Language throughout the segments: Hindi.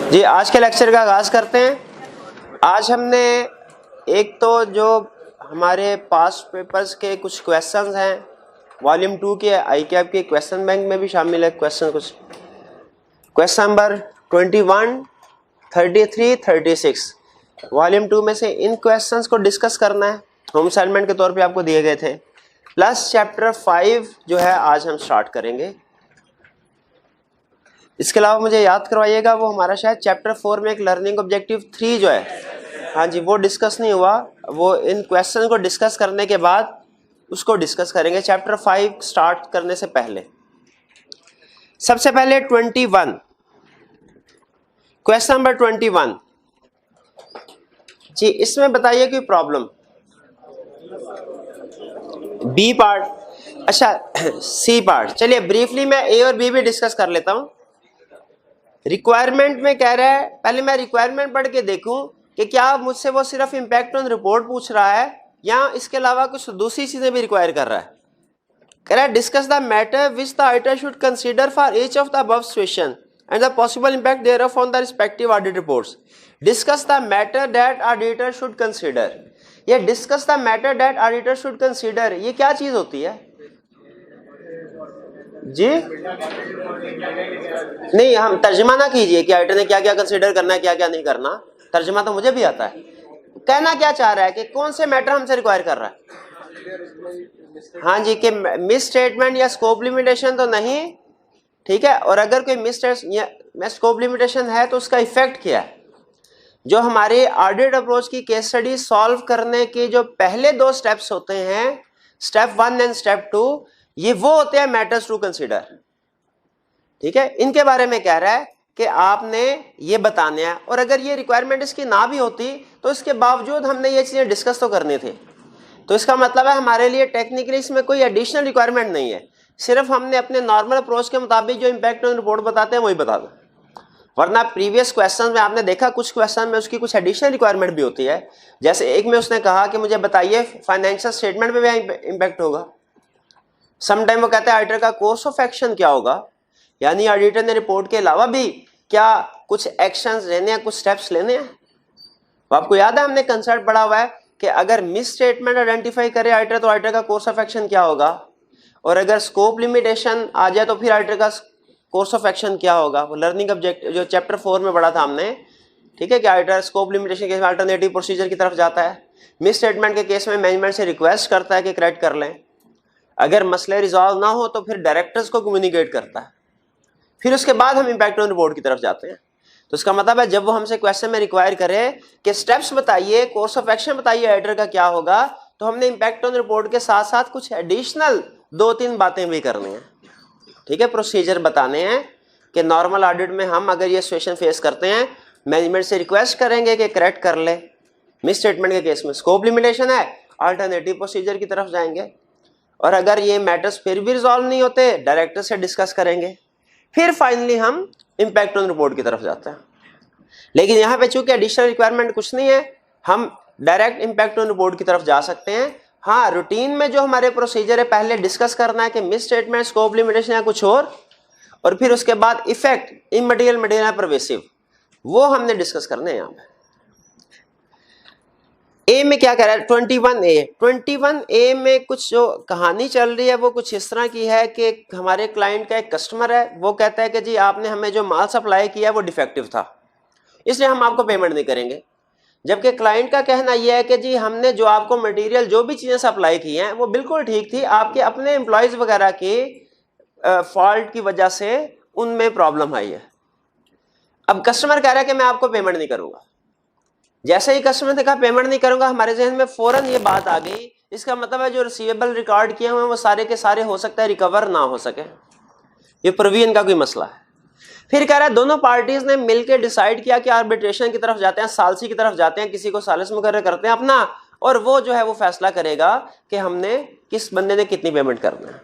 जी, आज के लेक्चर का आगाज़ करते हैं। आज हमने एक तो जो हमारे पास्ट पेपर्स के कुछ क्वेश्चंस हैं, वॉल्यूम 2 के ICAP के क्वेश्चन बैंक में भी शामिल है क्वेश्चन कुछ। क्वेश्चन नंबर 21, 33, 36 वॉल्यूम 2 में से इन क्वेश्चंस को डिस्कस करना है, होम असाइनमेंट के तौर पे आपको दिए गए थे। प्लस चैप्टर 5 जो है आज हम स्टार्ट करेंगे। इसके अलावा मुझे याद करवाइएगा, वो हमारा शायद चैप्टर 4 में एक लर्निंग ऑब्जेक्टिव 3 जो है, हाँ जी, वो डिस्कस नहीं हुआ। वो इन क्वेश्चन को डिस्कस करने के बाद उसको डिस्कस करेंगे चैप्टर 5 स्टार्ट करने से पहले। सबसे पहले 21, क्वेश्चन नंबर 21 जी, इसमें बताइए कोई प्रॉब्लम। बी पार्ट, अच्छा सी पार्ट। चलिए ब्रीफली मैं ए और बी भी डिस्कस कर लेता हूं। रिक्वायरमेंट में कह रहा है, पहले मैं रिक्वायरमेंट पढ़ के देखूं कि क्या मुझसे वो सिर्फ इम्पैक्ट ऑन रिपोर्ट पूछ रहा है या इसके अलावा कुछ दूसरी चीजें भी रिक्वायर कर रहा है। कह रहा है discuss the matter which the auditor should consider for each of the above situation and the possible impact thereof on the respective audit reports. Discuss the matter that auditor should consider. ये discuss the matter that auditor should consider, ये क्या चीज होती है जी? नहीं, हम तर्जमा ना कीजिए कि ऑडिटर ने क्या क्या कंसीडर करना है, क्या क्या नहीं करना। तर्जमा तो मुझे भी आता है। कहना क्या चाह रहा है कि कौन से मैटर हमसे रिक्वायर कर रहा है। हाँ जी, कि मिस स्टेटमेंट या स्कोप लिमिटेशन तो नहीं, ठीक है। और अगर कोई मिस स्कोप लिमिटेशन है तो उसका इफेक्ट क्या है। जो हमारे ऑडिट अप्रोच की केस स्टडी सॉल्व करने के जो पहले दो स्टेप्स होते हैं, स्टेप 1 एंड स्टेप 2, ये वो होते हैं मैटर्स टू कंसीडर, ठीक है। इनके बारे में कह रहा है कि आपने ये बताने हैं, और अगर ये रिक्वायरमेंट इसकी ना भी होती तो इसके बावजूद हमने ये चीजें डिस्कस तो करनी थी। तो इसका मतलब है हमारे लिए टेक्निकली इसमें कोई एडिशनल रिक्वायरमेंट नहीं है, सिर्फ हमने अपने नॉर्मल अप्रोच के मुताबिक जो इम्पैक्ट ऑन रिपोर्ट बताते हैं वही बता दो। वरना प्रीवियस क्वेश्चन में आपने देखा कुछ क्वेश्चन में उसकी कुछ एडिशनल रिक्वायरमेंट भी होती है। जैसे एक में उसने कहा कि मुझे बताइए फाइनेंशियल स्टेटमेंट पे भी इम्पैक्ट होगा। समटाइम वो कहते हैं ऑडिटर का कोर्स ऑफ एक्शन क्या होगा, यानी ऑडिटर ने रिपोर्ट के अलावा भी क्या कुछ एक्शंस लेने हैं, कुछ स्टेप्स लेने हैं। तो आपको याद है हमने कंसेप्ट पढ़ा हुआ है कि अगर मिस स्टेटमेंट आइडेंटिफाई करे ऑडिटर तो ऑडिटर का कोर्स ऑफ एक्शन क्या होगा, और अगर स्कोप लिमिटेशन आ जाए तो फिर ऑडिटर का कोर्स ऑफ एक्शन क्या होगा। वो लर्निंग ऑब्जेक्ट जो चैप्टर 4 में पढ़ा था हमने, ठीक है, कि ऑडिटर स्कोप लिमिटेशन केस में अल्टरनेटिव प्रोसीजर की तरफ जाता है, मिस स्टेटमेंट के केस में मैनेजमेंट से रिक्वेस्ट करता है कि करेक्ट कर लें, अगर मसले रिजॉल्व ना हो तो फिर डायरेक्टर्स को कम्युनिकेट करता है, फिर उसके बाद हम इम्पैक्ट ऑन रिपोर्ट की तरफ जाते हैं। तो इसका मतलब है जब वो हमसे क्वेश्चन में रिक्वायर करे कि स्टेप्स बताइए, कोर्स ऑफ एक्शन बताइए ऑडिटर का क्या होगा, तो हमने इम्पैक्ट ऑन रिपोर्ट के साथ साथ कुछ एडिशनल 2-3 बातें भी करनी है, ठीक है। प्रोसीजर बताने हैं कि नॉर्मल ऑडिट में हम अगर ये सिचुएशन फेस करते हैं, मैनेजमेंट से रिक्वेस्ट करेंगे कि करेक्ट कर ले। मिस स्टेटमेंट के केस में स्कोप लिमिटेशन है, अल्टरनेटिव प्रोसीजर की तरफ जाएंगे, और अगर ये मैटर्स फिर भी रिजॉल्व नहीं होते डायरेक्टर से डिस्कस करेंगे, फिर फाइनली हम इम्पैक्ट ऑन रिपोर्ट की तरफ जाते हैं। लेकिन यहाँ पे चूंकि एडिशनल रिक्वायरमेंट कुछ नहीं है, हम डायरेक्ट इम्पैक्ट ऑन रिपोर्ट की तरफ जा सकते हैं। हाँ, रूटीन में जो हमारे प्रोसीजर है, पहले डिस्कस करना है कि मिस स्टेटमेंट, स्कोप लिमिटेशन या कुछ और फिर उसके बाद इफेक्ट इमटेरियल, मटेरियल, परवेसिव, वो हमने डिस्कस करने हैं। यहाँ पे ए में क्या कह रहा है, 21A में कुछ जो कहानी चल रही है वो कुछ इस तरह की है कि हमारे क्लाइंट का एक कस्टमर है, वो कहता है कि जी आपने हमें जो माल सप्लाई किया है वो डिफेक्टिव था, इसलिए हम आपको पेमेंट नहीं करेंगे। जबकि क्लाइंट का कहना यह है कि जी हमने जो आपको मटेरियल, जो भी चीज़ें सप्लाई की हैं वो बिल्कुल ठीक थी, आपके अपने एम्प्लॉयज़ वगैरह की फॉल्ट की वजह से उनमें प्रॉब्लम आई है। अब कस्टमर कह रहा है कि मैं आपको पेमेंट नहीं करूँगा। जैसे ही कस्टमर ने कहा पेमेंट नहीं करूंगा, हमारे जहन में फौरन ये बात आ गई, इसका मतलब है जो रिसीवेबल रिकॉर्ड किए हुए हैं वो सारे के सारे हो सकता है रिकवर ना हो सके, ये प्रोविजन का कोई मसला है। फिर कह रहा है दोनों पार्टीज ने मिलकर डिसाइड किया कि आर्बिट्रेशन की तरफ जाते हैं, सालसी की तरफ जाते हैं, किसी को सालिस मुकर्रर करते हैं अपना, और वो जो है वो फैसला करेगा कि हमने किस बंदे ने कितनी पेमेंट करना है।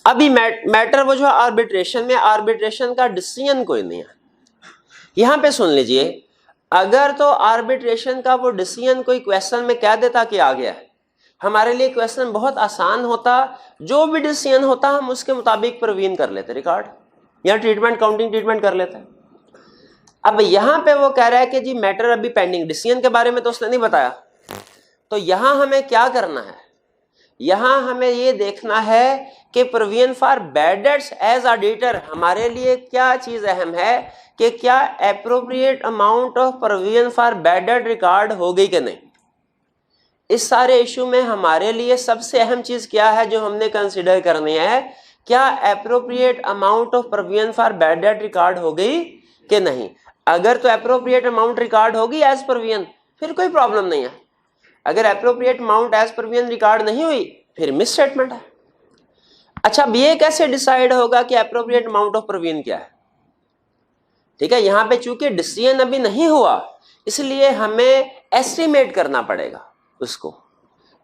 अभी मैटर वो जो आर्बिट्रेशन में, आर्बिट्रेशन का डिसीजन कोई नहीं है। यहां पे सुन लीजिए, अगर तो आर्बिट्रेशन का वो डिसीजन कोई क्वेश्चन में कह देता कि आ गया है, हमारे लिए क्वेश्चन बहुत आसान होता, जो भी डिसीजन होता हम उसके मुताबिक प्रोवीन कर लेते रिकॉर्ड, या ट्रीटमेंट, काउंटिंग ट्रीटमेंट कर लेते। अब यहां पे वो कह रहा है कि जी मैटर अभी पेंडिंग, डिसीजन के बारे में तो उसने नहीं बताया, तो यहां हमें क्या करना है, यहां हमें ये देखना है कि provision for bad debts as auditor हमारे लिए क्या चीज अहम है कि क्या appropriate amount of provision for bad debt record हो गई कि नहीं। इस सारे इशू में हमारे लिए सबसे अहम चीज क्या है जो हमने कंसिडर करनी है, क्या appropriate amount of provision for bad debt record हो गई कि नहीं। अगर तो एप्रोप्रिएट अमाउंट रिकॉर्ड होगी एज प्रोविजन फिर कोई प्रॉब्लम नहीं है, अगर appropriate amount as provision record नहीं हुई फिर मिस स्टेटमेंट है। अच्छा, अब ये कैसे डिसाइड होगा कि एप्रोप्रिएट अमाउंट ऑफ प्रोविजन क्या है। ठीक है, यहां पे चूंकि डिसीजन अभी नहीं हुआ इसलिए हमें एस्टिमेट करना पड़ेगा उसको।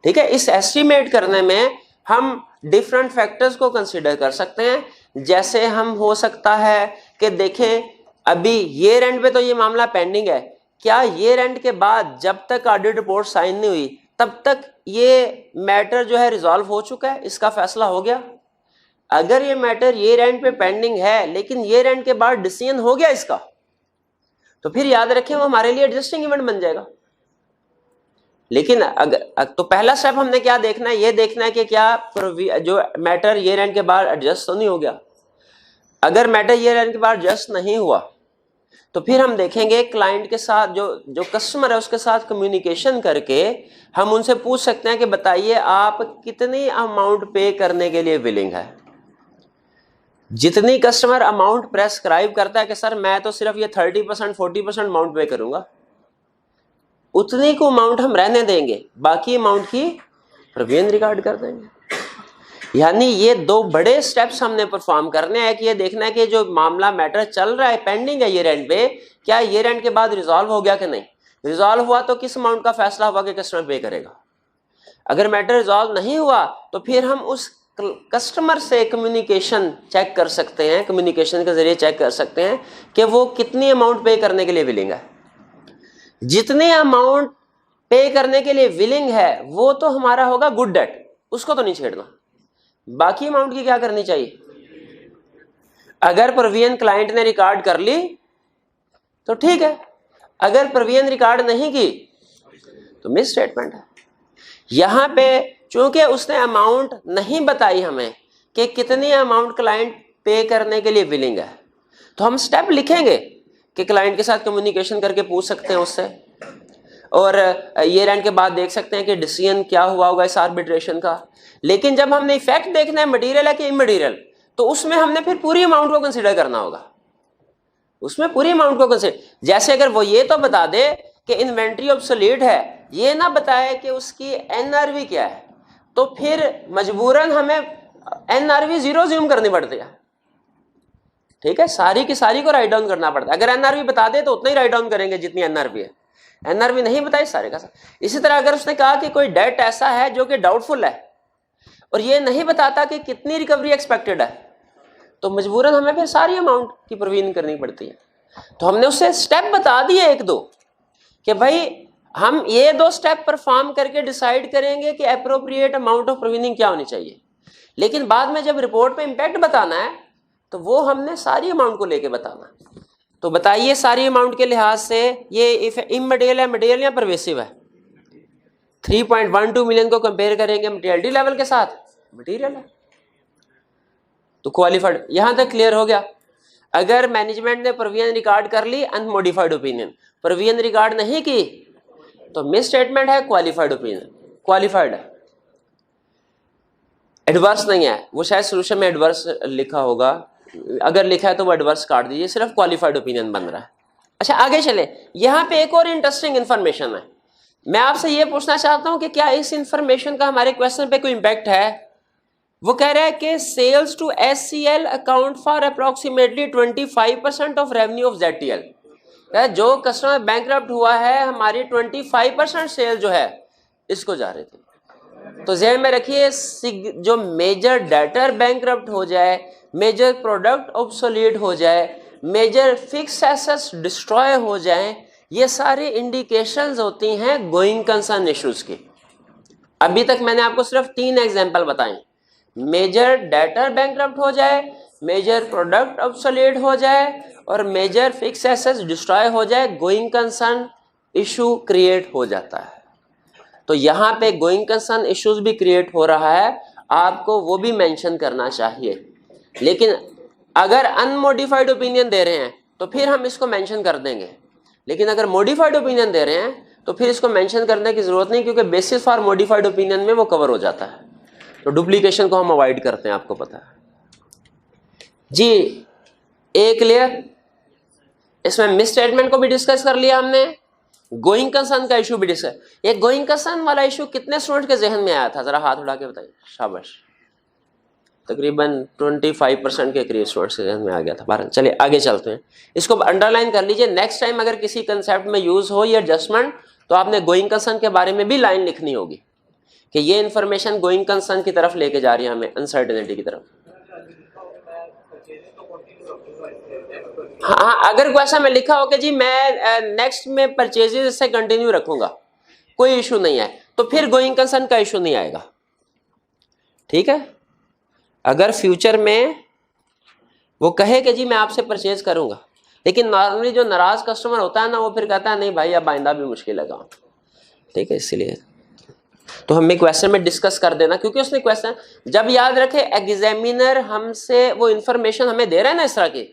ठीक है, इस एस्टिमेट करने में हम डिफरेंट फैक्टर्स को कंसीडर कर सकते हैं। जैसे हम हो सकता है कि देखें अभी ईयर एंड पे तो ये मामला पेंडिंग है, क्या ईयर एंड के बाद जब तक ऑडिट रिपोर्ट साइन नहीं हुई तब तक ये मैटर जो है रिजॉल्व हो चुका है, इसका फैसला हो गया। अगर ये मैटर ईयर एंड पे पेंडिंग है लेकिन ईयर एंड के बाद डिसीजन हो गया इसका, तो फिर याद रखें वो हमारे लिए एडजस्टिंग इवेंट बन जाएगा। लेकिन अगर तो पहला स्टेप हमने क्या देखना है, ये देखना है कि क्या जो मैटर ईयर एंड के बाद एडजस्ट तो नहीं हो गया। अगर मैटर ईयर एंड के बाद एडजस्ट नहीं हुआ तो फिर हम देखेंगे क्लाइंट के साथ जो कस्टमर है उसके साथ कम्युनिकेशन करके हम उनसे पूछ सकते हैं कि बताइए आप कितनी अमाउंट पे करने के लिए विलिंग है। जितनी कस्टमर अमाउंट प्रेस्क्राइब करता है कि सर मैं तो सिर्फ ये 30% 40% अमाउंट पे करूंगा, उतनी को अमाउंट हम रहने देंगे, बाकी अमाउंट की प्रोविजन रिकॉर्ड कर देंगे। यानी ये दो बड़े स्टेप्स हमने परफॉर्म करने हैं कि ये देखना है कि जो मामला मैटर चल रहा है पेंडिंग है ईयर एंड पे, क्या ईयर एंड के बाद रिजॉल्व हो गया कि नहीं। रिजॉल्व हुआ तो किस अमाउंट का फैसला हुआ कि कस्टमर पे करेगा। अगर मैटर रिजॉल्व नहीं हुआ तो फिर हम उस कस्टमर से कम्युनिकेशन चेक कर सकते हैं, कम्युनिकेशन के जरिए चेक कर सकते हैं कि वो कितनी अमाउंट पे करने के लिए विलिंग है। जितने अमाउंट पे करने के लिए विलिंग है वो तो हमारा होगा गुड डेट, उसको तो नहीं छेड़ना। बाकी अमाउंट की क्या करनी चाहिए, अगर प्रोविजन क्लाइंट ने रिकॉर्ड कर ली तो ठीक है, अगर प्रोविजन रिकॉर्ड नहीं की तो मिस स्टेटमेंट है। यहां पे चूंकि उसने अमाउंट नहीं बताई हमें कि कितनी अमाउंट क्लाइंट पे करने के लिए विलिंग है, तो हम स्टेप लिखेंगे कि क्लाइंट के साथ कम्युनिकेशन करके पूछ सकते हैं उससे, और ईयर एंड के बाद देख सकते हैं कि डिसीजन क्या हुआ होगा इस आर्बिट्रेशन का। लेकिन जब हमने इफेक्ट देखना है मटेरियल है कि इमटेरियल, तो उसमें हमने फिर पूरी अमाउंट को कंसीडर करना होगा, उसमें पूरी अमाउंट को कंसीडर। जैसे अगर वो ये तो बता दे कि इन्वेंट्री ऑब्सोलीट है, ये ना बताए कि उसकी एनआरवी क्या है, तो फिर मजबूरन हमें एनआरवी 0 ज्यूम करनी पड़ती है। ठीक है, सारी की सारी को राइट डाउन करना पड़ता है। अगर एनआरवी बता दे तो उतना ही राइट डाउन करेंगे जितनी एनआरवी है, एनआरवी नहीं बताई सारे का सारा। इसी तरह अगर उसने कहा कि कोई डेट ऐसा है जो कि डाउटफुल है और ये नहीं बताता कि कितनी रिकवरी एक्सपेक्टेड है, तो मजबूरन हमें फिर सारी अमाउंट की प्रोविजन करनी पड़ती है। तो हमने उससे स्टेप बता दिए एक दो कि भाई हम ये 2 स्टेप परफॉर्म करके डिसाइड करेंगे कि एप्रोप्रिएट अमाउंट ऑफ प्रोविजनिंग क्या होनी चाहिए। लेकिन बाद में जब रिपोर्ट पे इंपैक्ट बताना है तो वो हमने सारी अमाउंट को लेके बताना। तो बताइए सारी अमाउंट के लिहाज से ये इमटेरियल है, मटेरियल या परवेसिव है। 3.12 मिलियन को कंपेयर करेंगे मटेरियलिटी लेवल के साथ, मटेरियल है तो क्वालिफाइड। यहां तक क्लियर हो गया। अगर मैनेजमेंट ने प्रोविजन रिकॉर्ड कर ली अनमोडिफाइड ओपिनियन, प्रोविजन रिकॉर्ड नहीं की तो मिस स्टेटमेंट है, क्वालिफाइड ओपिनियन, क्वालिफाइड है, एडवर्स नहीं है। वो शायद सोल्यूशन में एडवर्स लिखा होगा, अगर लिखा है तो वो एडवर्स काट दीजिए, सिर्फ क्वालिफाइड ओपिनियन बन रहा है। अच्छा आगे चले, यहां पे एक और इंटरेस्टिंग इंफॉर्मेशन है। मैं आपसे ये पूछना चाहता हूं कि क्या इस इंफॉर्मेशन का हमारे क्वेश्चन पे कोई इंपैक्ट है। वो कह रहा है कि sales to HCL account for approximately 25% of revenue of JTL. जो कस्टमर बैंकरप्ट हुआ है हमारी 25% सेल जो है इसको जा रही थी। तो ज़हन में रखिए जो मेजर डेटर बैंकरप्ट हो जाए, मेजर प्रोडक्ट ऑब्सोलीट हो जाए, मेजर फिक्स एसेट्स डिस्ट्रॉय हो जाए, ये सारी इंडिकेशंस होती हैं गोइंग कंसर्न इश्यूज की। अभी तक मैंने आपको सिर्फ 3 एग्जांपल बताए। मेजर डेटर बैंकरप्ट हो जाए, मेजर प्रोडक्ट ऑब्सोलीट हो जाए और मेजर फिक्स एसेट्स डिस्ट्रॉय हो जाए, गोइंग कंसर्न इशू क्रिएट हो जाता है। तो यहाँ पे गोइंग कंसर्न इश्यूज भी क्रिएट हो रहा है, आपको वो भी मेंशन करना चाहिए। लेकिन अगर अनमोडिफाइड ओपिनियन दे रहे हैं तो फिर हम इसको मेंशन कर देंगे, लेकिन अगर मॉडिफाइड ओपिनियन दे रहे हैं तो फिर इसको मेंशन करने की जरूरत नहीं, क्योंकि बेसिस फॉर मॉडिफाइड ओपिनियन में वो कवर हो जाता है। तो डुप्लीकेशन को हम अवॉइड करते हैं, आपको पता है जी। ए क्लियर? इसमें मिस स्टेटमेंट को भी डिस्कस कर लिया हमने, गोइंग कंसर्न का इशू भी डिस्कस। ये गोइंग कंसर्न वाला इशू कितने स्टूडेंट के जहन में आया था, जरा हाथ उठा के बताइए। शाबाश, तकरीबन 25% के करीब स्टूडेंट्स के जहन में आ गया था। 12। चलिए आगे चलते हैं, इसको अंडरलाइन कर लीजिए। नेक्स्ट टाइम अगर किसी कंसेप्ट में यूज हो ये एडजस्टमेंट, तो आपने गोइंग कंसर्न के बारे में भी लाइन लिखनी होगी कि ये इंफॉर्मेशन गोइंग कंसर्न की तरफ लेके जा रही है हमें, अनसर्टेनिटी की तरफ। हाँ, अगर क्वेश्चन में लिखा हो कि जी मैं नेक्स्ट में परचेजेस से कंटिन्यू रखूंगा, कोई इशू नहीं है, तो फिर गोइंग कंसर्न का इशू नहीं आएगा। ठीक है, अगर फ्यूचर में वो कहे कि जी मैं आपसे परचेज करूंगा, लेकिन नॉर्मली जो नाराज कस्टमर होता है ना, वो फिर कहता है नहीं भाई अब आइंदा भी मुश्किल लगा। ठीक है, इसलिए तो हमें क्वेश्चन में डिस्कस कर देना, क्योंकि उसने क्वेश्चन जब याद रखे एग्जामिनर हमसे वो इंफॉर्मेशन हमें दे रहा है ना इस तरह की,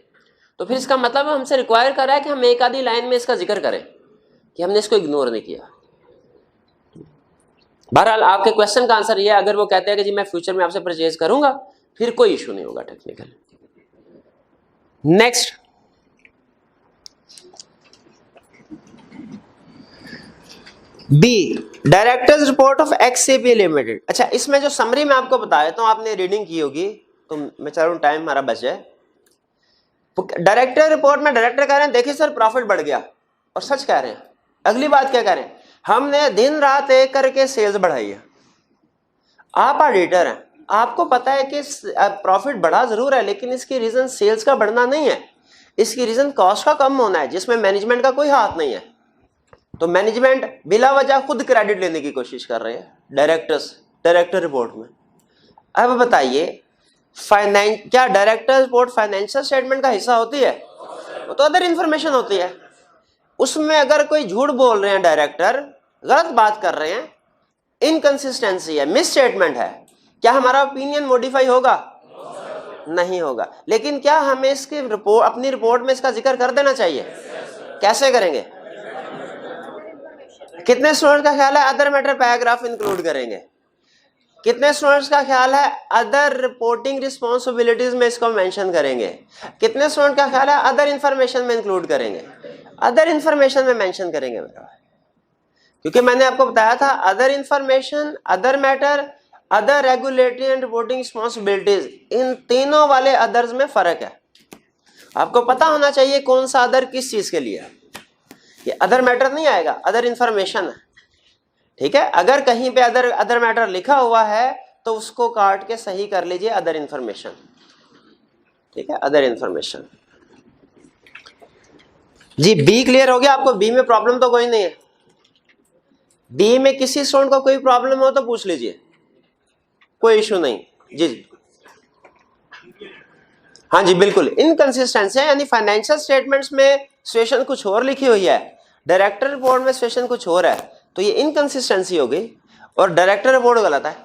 तो फिर इसका मतलब हमसे रिक्वायर कर रहा है कि हम एक आधी लाइन में इसका जिक्र करें कि हमने इसको इग्नोर नहीं किया। बहरहाल आपके क्वेश्चन का आंसर ये है, अगर वो कहते हैं कि जी मैं फ्यूचर में आपसे परचेज करूंगा, फिर कोई इशू नहीं होगा technical. Next, B, directors report of XCP limited. अच्छा, इसमें जो समरी मैं आपको बताया तो आपने रीडिंग की होगी, तो मैं चाह रहा हूं टाइम हमारा बचे। डायरेक्टर रिपोर्ट में डायरेक्टर कह रहे हैं देखिए सर प्रॉफिट बढ़ गया, और सच कह रहे हैं। अगली बात क्या कह रहे हैं, हमने दिन रात एक करके सेल्स बढ़ाई है। आप ऑडिटर हैं, आपको पता है कि प्रॉफिट बढ़ा जरूर है, लेकिन इसकी रीजन सेल्स का बढ़ना नहीं है, इसकी रीजन कॉस्ट का कम होना है, जिसमें मैनेजमेंट का कोई हाथ नहीं है। तो मैनेजमेंट बिला वजह खुद क्रेडिट लेने की कोशिश कर रहे हैं डायरेक्टर रिपोर्ट में। अब बताइए, क्या डायरेक्टर रिपोर्ट फाइनेंशियल स्टेटमेंट का हिस्सा होती है? वो तो अदर इंफॉर्मेशन होती है। उसमें अगर कोई झूठ बोल रहे हैं डायरेक्टर, गलत बात कर रहे हैं, इनकंसिस्टेंसी है, मिस स्टेटमेंट है, क्या हमारा ओपिनियन मॉडिफाई होगा? नहीं होगा। लेकिन क्या हमें इसकी रिपोर्ट, अपनी रिपोर्ट में इसका जिक्र कर देना चाहिए? कैसे करेंगे? कितने स्टूडेंट्स का ख्याल है अदर मैटर पैराग्राफ इंक्लूड करेंगे? कितने स्टूडेंट्स का ख्याल है अदर रिपोर्टिंग रिस्पॉन्सिबिलिटीज में इसको मेंशन करेंगे? कितने स्टूडेंट का ख्याल है अदर इंफॉर्मेशन में इंक्लूड करेंगे? अदर इंफॉर्मेशन में मेंशन करेंगे मेरा, क्योंकि मैंने आपको बताया था other information, other matter, other regulatory and reporting responsibilities, इन तीनों वाले अदर्स में फर्क है। आपको पता होना चाहिए कौन सा अदर किस चीज के लिए है। ये अदर मैटर नहीं आएगा, अदर इंफॉर्मेशन है। ठीक है, अगर कहीं पे अदर मैटर लिखा हुआ है तो उसको काट के सही कर लीजिए अदर इंफॉर्मेशन। ठीक है, अदर इंफॉर्मेशन। जी, बी क्लियर हो गया आपको? बी में प्रॉब्लम तो कोई नहीं है? बी में किसी स्टूडेंट को कोई प्रॉब्लम हो तो पूछ लीजिए, कोई इशू नहीं। जी जी, हाँ जी बिल्कुल। इनकंसिस्टेंसी है, यानी फाइनेंशियल स्टेटमेंट्स में सिचुएशन कुछ और लिखी हुई है, डायरेक्टर रिपोर्ट में सिचुएशन कुछ और है, तो ये इनकंसिस्टेंसी हो गई और डायरेक्टर रिपोर्ट गलत है।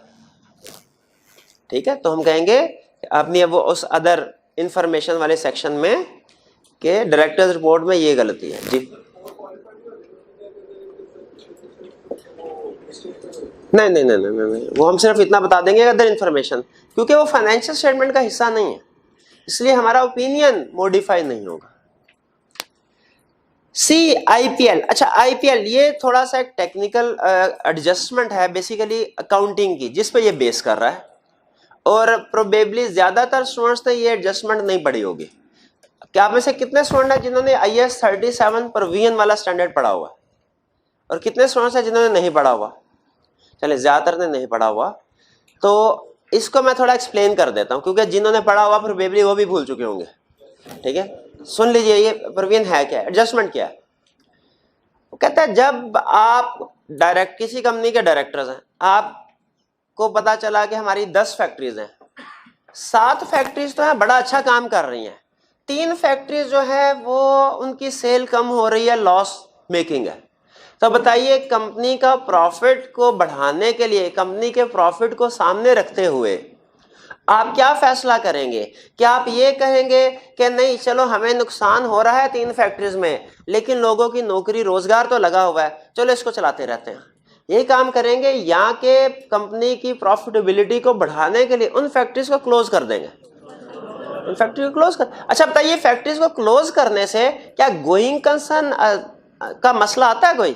ठीक है, तो हम कहेंगे अपनी अब उस अदर इंफॉर्मेशन वाले सेक्शन में कि डायरेक्टर रिपोर्ट में ये गलती है। जी नहीं नहीं नहीं नहीं नहीं, वो हम सिर्फ इतना बता देंगे अदर इंफॉर्मेशन, क्योंकि वो फाइनेंशियल स्टेटमेंट का हिस्सा नहीं है, इसलिए हमारा ओपिनियन मॉडिफाई नहीं होगा। सी, आईपीएल। अच्छा, आईपीएल ये थोड़ा सा एक टेक्निकल एडजस्टमेंट है बेसिकली अकाउंटिंग की, जिस पे ये बेस कर रहा है, और प्रोबेबली ज्यादातर स्टूडेंट्स ने ये एडजस्टमेंट नहीं पढ़ी होगी। क्या आप में से कितने स्टूडेंट हैं जिन्होंने IAS 37 प्रोविजन वाला स्टैंडर्ड पढ़ा हुआ, और कितने स्टूडेंट्स हैं जिन्होंने नहीं पढ़ा हुआ? चलिए, ज्यादातर ने नहीं पढ़ा हुआ, तो इसको मैं थोड़ा एक्सप्लेन कर देता हूं, क्योंकि जिन्होंने पढ़ा हुआ प्रोबेबली वो भी भूल चुके होंगे। ठीक है, सुन लीजिए, ये प्रोविजन है क्या, एडजस्टमेंट क्या है। वो कहता है जब आप किसी कंपनी के डायरेक्टर्स हैं, आपको पता चला कि हमारी 10 फैक्ट्रीज हैं, 7 फैक्ट्रीज तो है बड़ा अच्छा काम कर रही हैं, 3 फैक्ट्रीज जो है वो उनकी सेल कम हो रही है, लॉस मेकिंग है। तो बताइए कंपनी का प्रॉफिट को बढ़ाने के लिए, कंपनी के प्रॉफिट को सामने रखते हुए आप क्या फैसला करेंगे? क्या आप ये कहेंगे कि नहीं चलो हमें नुकसान हो रहा है 3 फैक्ट्रीज में, लेकिन लोगों की नौकरी रोजगार तो लगा हुआ है, चलो इसको चलाते रहते हैं, ये काम करेंगे? या के कंपनी की प्रॉफिटेबिलिटी को बढ़ाने के लिए उन फैक्ट्रीज को क्लोज कर देंगे, उन फैक्ट्री को क्लोज कर। अच्छा बताइए फैक्ट्रीज को क्लोज करने से क्या गोइंग कंसर्न का मसला आता है? कोई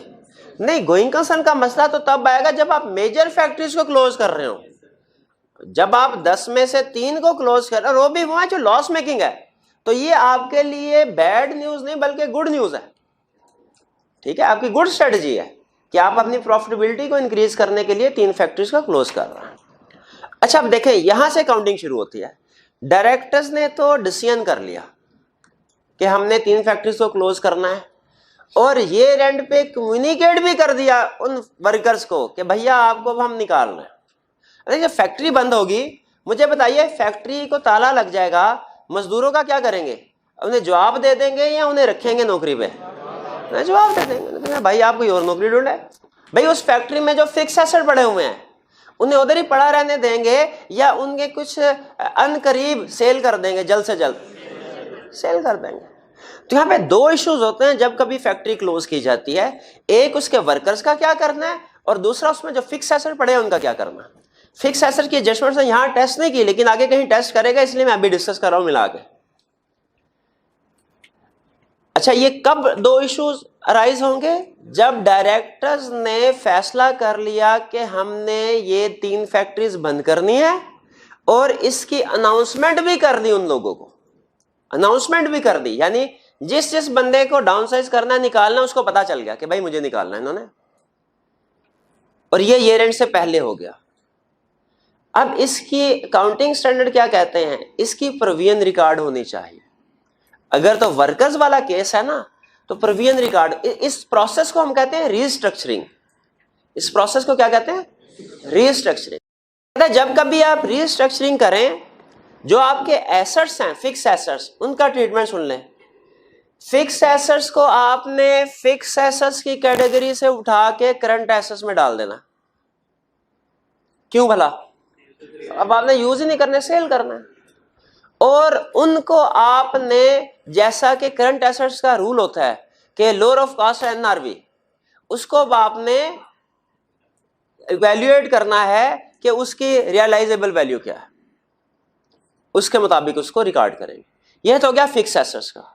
नहीं, गोइंग कंसर्न का मसला तो तब आएगा जब आप मेजर फैक्ट्रीज को क्लोज कर रहे हो। जब आप 10 में से 3 को क्लोज कर रहे हो, वो भी वो है जो लॉस मेकिंग है, तो ये आपके लिए बैड न्यूज नहीं बल्कि गुड न्यूज है। ठीक है, आपकी गुड स्ट्रेटजी है कि आप अपनी प्रॉफिटेबिलिटी को इंक्रीज करने के लिए 3 फैक्ट्रीज को क्लोज कर रहे हैं। अच्छा अब देखें यहां से काउंटिंग शुरू होती है। डायरेक्टर्स ने तो डिसीजन कर लिया कि हमने 3 फैक्ट्रीज को क्लोज करना है, और ये रेंट पे कम्युनिकेट भी कर दिया उन वर्कर्स को कि भैया आपको अब हम निकाल रहे हैं। अरे जब फैक्ट्री बंद होगी, मुझे बताइए फैक्ट्री को ताला लग जाएगा, मजदूरों का क्या करेंगे? उन्हें जवाब दे देंगे या उन्हें रखेंगे नौकरी पे? उन्हें जवाब दे देंगे, भाई आप कोई और नौकरी ढूंढे। भाई उस फैक्ट्री में जो फिक्स एसेट पड़े हुए हैं उन्हें उधर ही पड़ा रहने देंगे, या उनके कुछ अनकरीब सेल कर देंगे, जल्द से जल्द सेल कर देंगे। तो यहाँ पे 2 इश्यूज होते हैं जब कभी फैक्ट्री क्लोज की जाती है, एक उसके वर्कर्स का क्या करना है, और दूसरा उसमें जो फिक्स एसेट पड़े हैं उनका क्या करना है। फिक्स एसेट की एडजस्टमेंट से यहाँ टेस्ट नहीं की, लेकिन आगे कहीं टेस्ट करेगा, इसलिए मैं अभी डिस्कस कर रहा हूं मिला के। अच्छा ये कब 2 इश्यूज अराइज होंगे? जब डायरेक्टर्स ने फैसला कर लिया कि हमने ये 3 फैक्ट्रीज बंद करनी है, और इसकी अनाउंसमेंट भी कर दी, उन लोगों को अनाउंसमेंट भी कर दी, यानी जिस जिस बंदे को डाउनसाइज करना है, निकालना, उसको पता चल गया कि भाई मुझे निकालना है इन्होंने, और ये ईयर एंड से पहले हो गया। अब इसकी अकाउंटिंग स्टैंडर्ड क्या कहते हैं? इसकी प्रोविजन रिकॉर्ड होनी चाहिए। अगर तो वर्कर्स वाला केस है ना, तो प्रोविजन रिकॉर्ड, इस प्रोसेस को हम कहते हैं रीस्ट्रक्चरिंग। इस प्रोसेस को क्या कहते हैं? रीस्ट्रक्चरिंग। जब कभी आप रीस्ट्रक्चरिंग करें, जो आपके एसेट्स हैं, फिक्स एसेट्स, उनका ट्रीटमेंट सुन लें। फिक्स एसेट्स को आपने फिक्स एसेट्स की कैटेगरी से उठा के करंट एसेट्स में डाल देना। क्यों भला? अब आपने यूज ही नहीं करने, सेल करना है। और उनको आपने, जैसा कि करंट एसेट्स का रूल होता है कि लोअर ऑफ कॉस्ट एनआरवी, उसको आपने इवैल्यूएट करना है कि उसकी रियलाइजेबल वैल्यू क्या है, उसके मुताबिक उसको रिकॉर्ड करेंगे। यह तो हो गया फिक्स एसेट्स का,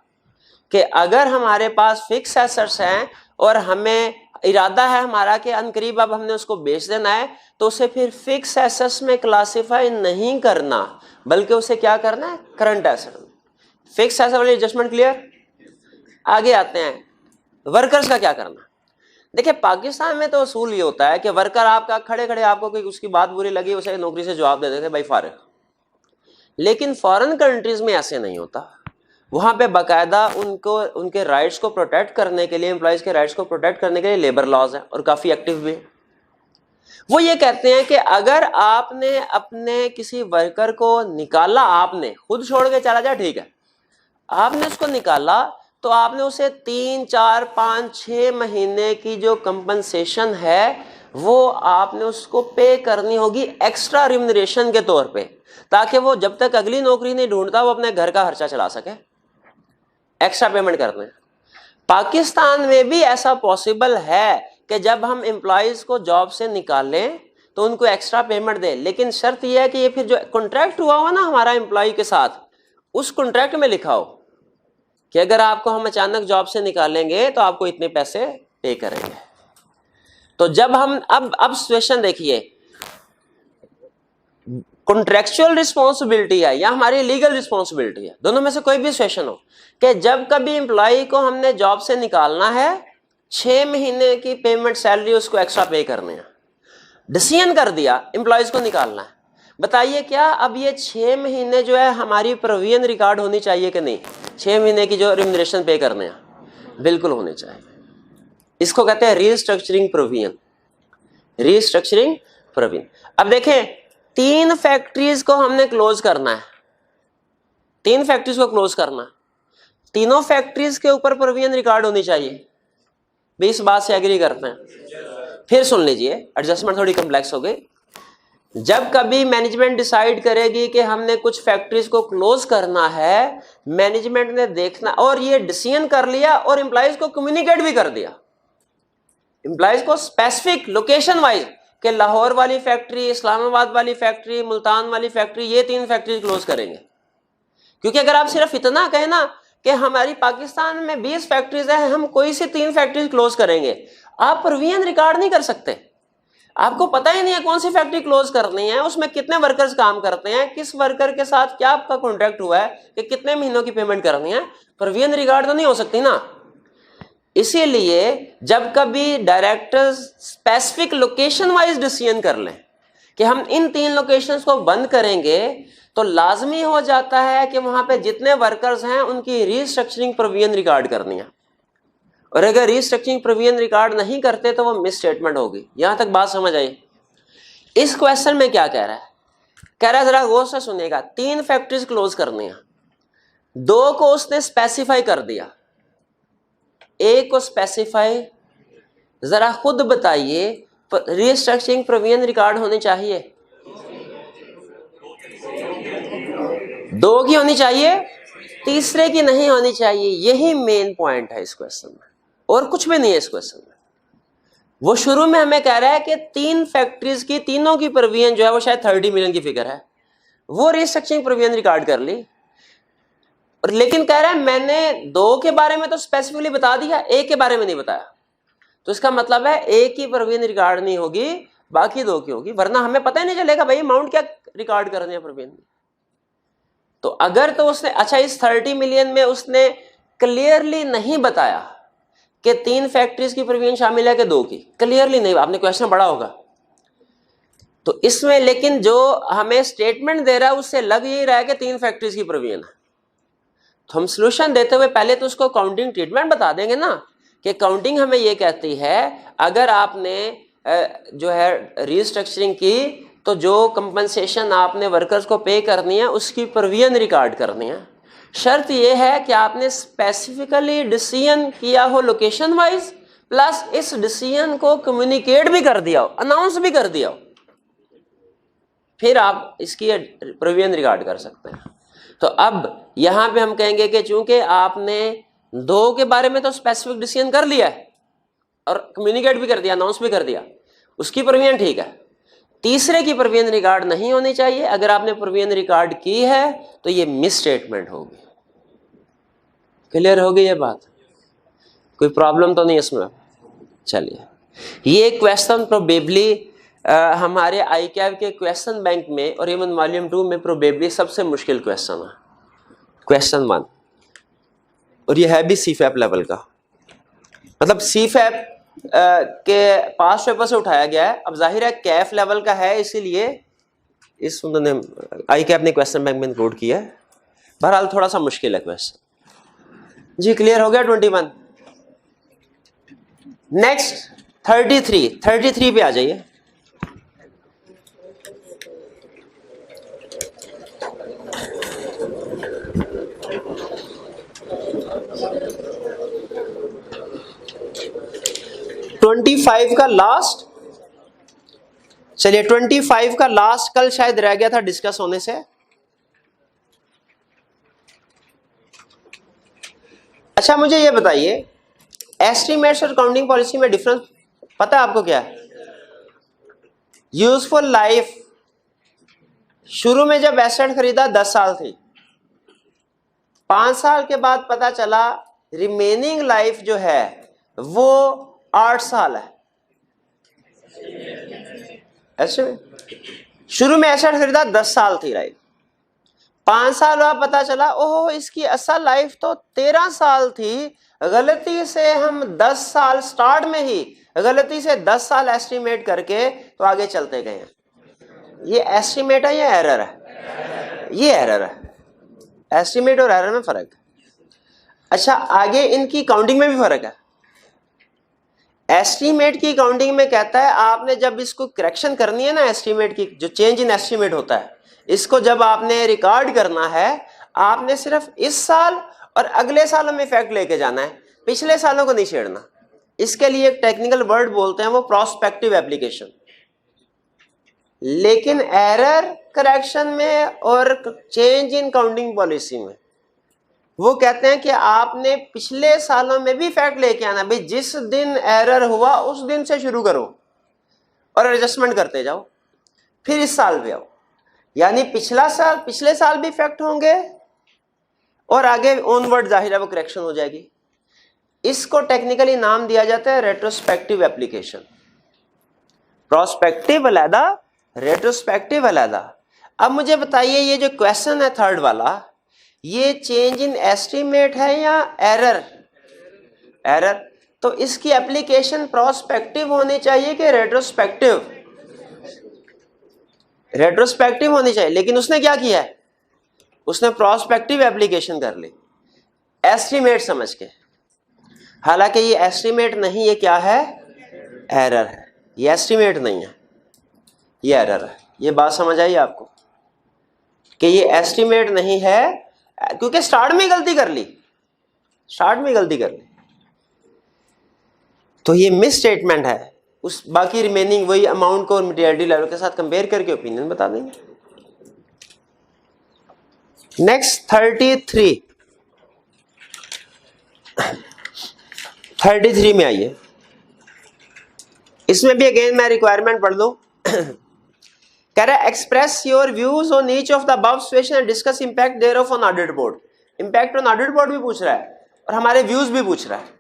कि अगर हमारे पास फिक्स एसेट्स हैं और हमें इरादा है हमारा कि अनकरीब अब हमने उसको बेच देना है, तो उसे फिर फिक्स एसेट्स में क्लासिफाई नहीं करना, बल्कि उसे क्या करना है? Current asset. फिक्स एसेट वाली एडजस्टमेंट क्लियर? आगे आते हैं, वर्कर्स का क्या करना। देखिए पाकिस्तान में तो असूल ये होता है कि वर्कर आपका खड़े खड़े आपको कोई उसकी बात बुरी लगी, उसे नौकरी से जवाब दे देते भाई फारिग। लेकिन फॉरेन कंट्रीज में ऐसे नहीं होता। वहां पे बाकायदा उनको उनके राइट्स को प्रोटेक्ट करने के लिए, एम्प्लॉयज के राइट्स को प्रोटेक्ट करने के लिए लेबर लॉज हैं, और काफी एक्टिव भी है। वो ये कहते हैं कि अगर आपने अपने किसी वर्कर को निकाला, आपने खुद छोड़ के चला जाए ठीक है, आपने उसको निकाला तो आपने उसे 3, 4, 5, 6 महीने की जो कंपनसेशन है वो आपने उसको पे करनी होगी एक्स्ट्रा रिम्यूनरेशन के तौर पे, ताकि वो जब तक अगली नौकरी नहीं ढूंढता वो अपने घर का खर्चा चला सके। एक्स्ट्रा पेमेंट करते हैं। पाकिस्तान में भी ऐसा पॉसिबल है कि जब हम एम्प्लॉयज को जॉब से निकालें तो उनको एक्स्ट्रा पेमेंट दें, लेकिन शर्त यह है कि ये फिर जो कॉन्ट्रैक्ट हुआ हुआ ना हमारा एम्प्लॉय के साथ, उस कॉन्ट्रैक्ट में लिखा हो कि अगर आपको हम अचानक जॉब से निकालेंगे तो आपको इतने पैसे पे करेंगे। तो जब हम अब सिचुएशन देखिए, कॉन्ट्रेक्चुअल रिस्पॉन्सिबिलिटी है या हमारी लीगल रिस्पॉन्सिबिलिटी है, दोनों में से कोई भी सिचुएशन हो कि जब कभी एम्प्लॉय को हमने जॉब से निकालना है, 6 महीने की पेमेंट सैलरी उसको एक्स्ट्रा पे करने हैं। डिसीजन कर दिया एम्प्लॉयज को निकालना है, बताइए क्या अब ये 6 महीने जो है हमारी प्रोविजन रिकॉर्ड होनी चाहिए कि नहीं? 6 महीने की जो रिम्यूनरेशन पे करने हैं बिल्कुल होने चाहिए। इसको कहते हैं रीस्ट्रक्चरिंग प्रोविजन। Restructuring provision. अब देखें 3 फैक्ट्रीज को हमने क्लोज करना है, 3 फैक्ट्रीज को क्लोज करना है, तीनों फैक्ट्रीज के ऊपर प्रोविजन रिकॉर्ड होनी चाहिए। भी इस बात से एग्री करते हैं? फिर सुन लीजिए, एडजस्टमेंट थोड़ी कॉम्प्लेक्स हो गई। जब कभी मैनेजमेंट डिसाइड करेगी कि हमने कुछ फैक्ट्रीज को क्लोज करना है, मैनेजमेंट ने देखना, और ये डिसीजन कर लिया और एम्प्लॉइज को कम्युनिकेट भी कर दिया, एम्प्लॉइज को स्पेसिफिक लोकेशन वाइज कि लाहौर वाली फैक्ट्री, इस्लामाबाद वाली फैक्ट्री, मुल्तान वाली फैक्ट्री, ये 3 फैक्ट्री क्लोज करेंगे। क्योंकि अगर आप सिर्फ इतना कहें ना कि हमारी पाकिस्तान में 20 फैक्ट्रीज है, हम कोई सी 3 फैक्ट्रीज क्लोज करेंगे, आप प्रोविजन रिकॉर्ड नहीं कर सकते। आपको पता ही नहीं है कौन सी फैक्ट्री क्लोज करनी है, उसमें कितने वर्कर्स काम करते हैं, किस वर्कर के साथ क्या आपका कॉन्ट्रैक्ट हुआ है, कि कितने महीनों की पेमेंट करनी है, प्रोविजन रिकॉर्ड तो नहीं हो सकती ना। इसीलिए जब कभी directors specific location wise decision कर लें कि हम इन 3 लोकेशंस को बंद करेंगे, तो लाजमी हो जाता है कि वहां पे जितने वर्कर्स हैं उनकी रीस्ट्रक्चरिंग प्रोविजन रिकॉर्ड करनी है, और अगर रीस्ट्रक्चरिंग प्रोविजन रिकॉर्ड नहीं करते तो वो मिस स्टेटमेंट होगी। यहां तक बात समझ आई? इस क्वेश्चन में क्या कह रहा है? कह रहा है, जरा गौर से सुनिएगा, 3 फैक्ट्रीज क्लोज करनी है, 2 को उसने स्पेसिफाई कर दिया, 1 को स्पेसिफाई, जरा खुद बताइए रीस्ट्रक्चरिंग प्रोविजन रिकॉर्ड होनी चाहिए? 2 की होनी चाहिए, तीसरे की नहीं होनी चाहिए। यही मेन पॉइंट है इस क्वेश्चन में, और कुछ भी नहीं है इस क्वेश्चन में। वो शुरू में हमें कह रहा है कि 3 फैक्ट्रीज की, तीनों की प्रोविजन जो है वो शायद 30 मिलियन की फिगर है, वो रीस्ट्रक्चरिंग प्रोविजन रिकॉर्ड कर ली, और लेकिन कह रहा है मैंने 2 के बारे में तो स्पेसिफिकली बता दिया, 1 के बारे में नहीं बताया। तो इसका मतलब है 1 की प्रोविजन रिकॉर्ड नहीं होगी, बाकी 2 की होगी, वरना हमें पता ही नहीं चलेगा भाई अमाउंट क्या रिकॉर्ड करनी है प्रोविजन। तो अगर तो उसने, अच्छा इस 30 मिलियन में उसने क्लियरली नहीं बताया कि 3 फैक्ट्रीज की प्रोविजन शामिल है कि 2 की, क्लियरली नहीं, आपने क्वेश्चन बड़ा होगा तो इसमें, लेकिन जो हमें स्टेटमेंट दे रहा है उससे लग यही रहा है कि 3 फैक्ट्रीज की प्रोविजन है। तो हम सोल्यूशन देते हुए पहले तो उसको काउंटिंग ट्रीटमेंट बता देंगे ना, कि काउंटिंग हमें ये कहती है अगर आपने जो है रीस्ट्रक्चरिंग की तो जो कंपनसेशन आपने वर्कर्स को पे करनी है उसकी प्रोविजन रिकॉर्ड करनी है। शर्त यह है कि आपने स्पेसिफिकली डिसीजन किया हो लोकेशन वाइज, प्लस इस डिसीजन को कम्युनिकेट भी कर दिया हो, अनाउंस भी कर दिया हो, फिर आप इसकी प्रोविजन रिकॉर्ड कर सकते हैं। तो अब यहां पे हम कहेंगे कि चूंकि आपने 2 के बारे में तो स्पेसिफिक डिसीजन कर लिया है और कम्युनिकेट भी कर दिया, अनाउंस भी कर दिया, उसकी प्रोविजन ठीक है, तीसरे की प्रोविजन रिकॉर्ड नहीं होनी चाहिए। अगर आपने प्रोविजन रिकॉर्ड की है तो ये मिस स्टेटमेंट होगी। क्लियर होगी ये बात? कोई प्रॉब्लम तो नहीं इसमें? चलिए, ये क्वेश्चन प्रोबेबली हमारे ICAV के क्वेश्चन बैंक में और इवन वॉल्यूम 2 में प्रोबेबली सबसे मुश्किल क्वेश्चन है, क्वेश्चन 1, और ये है भी CFAP लेवल का, मतलब CFAP के पास पेपर से उठाया गया है। अब जाहिर है कैफ लेवल का है, इसीलिए इस उन्होंने ICAV ने क्वेश्चन बैंक में इंक्लूड किया है। बहरहाल थोड़ा सा मुश्किल है क्वेश्चन। जी क्लियर हो गया 21? नेक्स्ट 33 पे आ जाइए। $25 का लास्ट, चलिए 25 का लास्ट कल शायद रह गया था डिस्कस होने से। अच्छा मुझे ये बताइए, एस्टिमेट्स और काउंटिंग पॉलिसी में डिफरेंस पता है आपको क्या है? यूजफुल लाइफ, शुरू में जब एसेट खरीदा 10 साल थी, 5 साल के बाद पता चला रिमेनिंग लाइफ जो है वो 8 साल है। ऐसे शुरू में एसेट खरीदा 10 साल थी लाइफ, 5 साल बाद पता चला ओहो इसकी असल लाइफ तो 13 साल थी, गलती से हम 10 साल स्टार्ट में ही गलती से 10 साल एस्टिमेट करके तो आगे चलते गए हैं। ये एस्टिमेट है या एरर है? ये एरर है। एस्टिमेट और एरर में फर्क है। अच्छा आगे इनकी काउंटिंग में भी फर्क है। एस्टीमेट की अकाउंटिंग में कहता है आपने जब इसको करेक्शन करनी है ना, एस्टीमेट की जो चेंज इन एस्टीमेट होता है, इसको जब आपने रिकॉर्ड करना है, आपने सिर्फ इस साल और अगले सालों में इफेक्ट लेके जाना है, पिछले सालों को नहीं छेड़ना। इसके लिए एक टेक्निकल वर्ड बोलते हैं वो प्रोस्पेक्टिव एप्लीकेशन। लेकिन एरर करेक्शन में और चेंज इन काउंटिंग पॉलिसी में वो कहते हैं कि आपने पिछले सालों में भी फैक्ट लेके आना, भाई जिस दिन एरर हुआ उस दिन से शुरू करो और एडजस्टमेंट करते जाओ, फिर इस साल भी आओ। यानी पिछले साल भी फैक्ट होंगे और आगे ऑनवर्ड जाहिर है वो करेक्शन हो जाएगी। इसको टेक्निकली नाम दिया जाता है रेट्रोस्पेक्टिव एप्लीकेशन। प्रोस्पेक्टिव अलहदा, रेट्रोस्पेक्टिव अलहदा। अब मुझे बताइए ये जो क्वेश्चन है थर्ड वाला, ये चेंज इन एस्टीमेट है या एरर? एरर। तो इसकी एप्लीकेशन प्रोस्पेक्टिव होनी चाहिए कि रेट्रोस्पेक्टिव? रेट्रोस्पेक्टिव होनी चाहिए। लेकिन उसने क्या किया है, उसने प्रोस्पेक्टिव एप्लीकेशन कर ली एस्टीमेट समझ के। हालांकि ये एस्टीमेट नहीं, ये क्या है? एरर है। ये एस्टीमेट नहीं है, ये एरर है। ये बात समझ आई आपको कि ये एस्टीमेट नहीं है, क्योंकि स्टार्ट में गलती कर ली, स्टार्ट में गलती कर ली, तो ये मिस स्टेटमेंट है। उस बाकी रिमेनिंग वही अमाउंट को और मटेरियलिटी लेवल के साथ कंपेयर करके ओपिनियन बता देंगे। नेक्स्ट 33 में आइए। इसमें भी अगेन मैं रिक्वायरमेंट पढ़ दूं। कह रहा है express your views on each of the above situation and discuss impact thereof on audit board. Impact on audit board भी पूछ रहा है और हमारे व्यूज भी पूछ रहा है।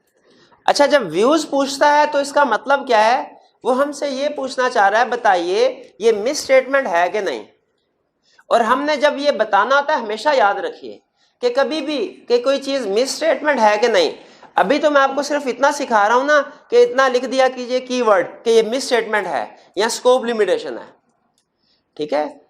अच्छा, जब व्यूज पूछता है तो इसका मतलब क्या है? वो हमसे ये पूछना चाह रहा है बताइए ये मिस स्टेटमेंट है कि नहीं। और हमने जब ये बताना होता है, हमेशा याद रखिए कि कभी भी कि कोई चीज मिस स्टेटमेंट है कि नहीं। अभी तो मैं आपको सिर्फ इतना सिखा रहा हूं ना कि इतना लिख दिया कीजिए कीवर्ड कि ये मिस स्टेटमेंट है या स्कोप लिमिटेशन है, ठीक है।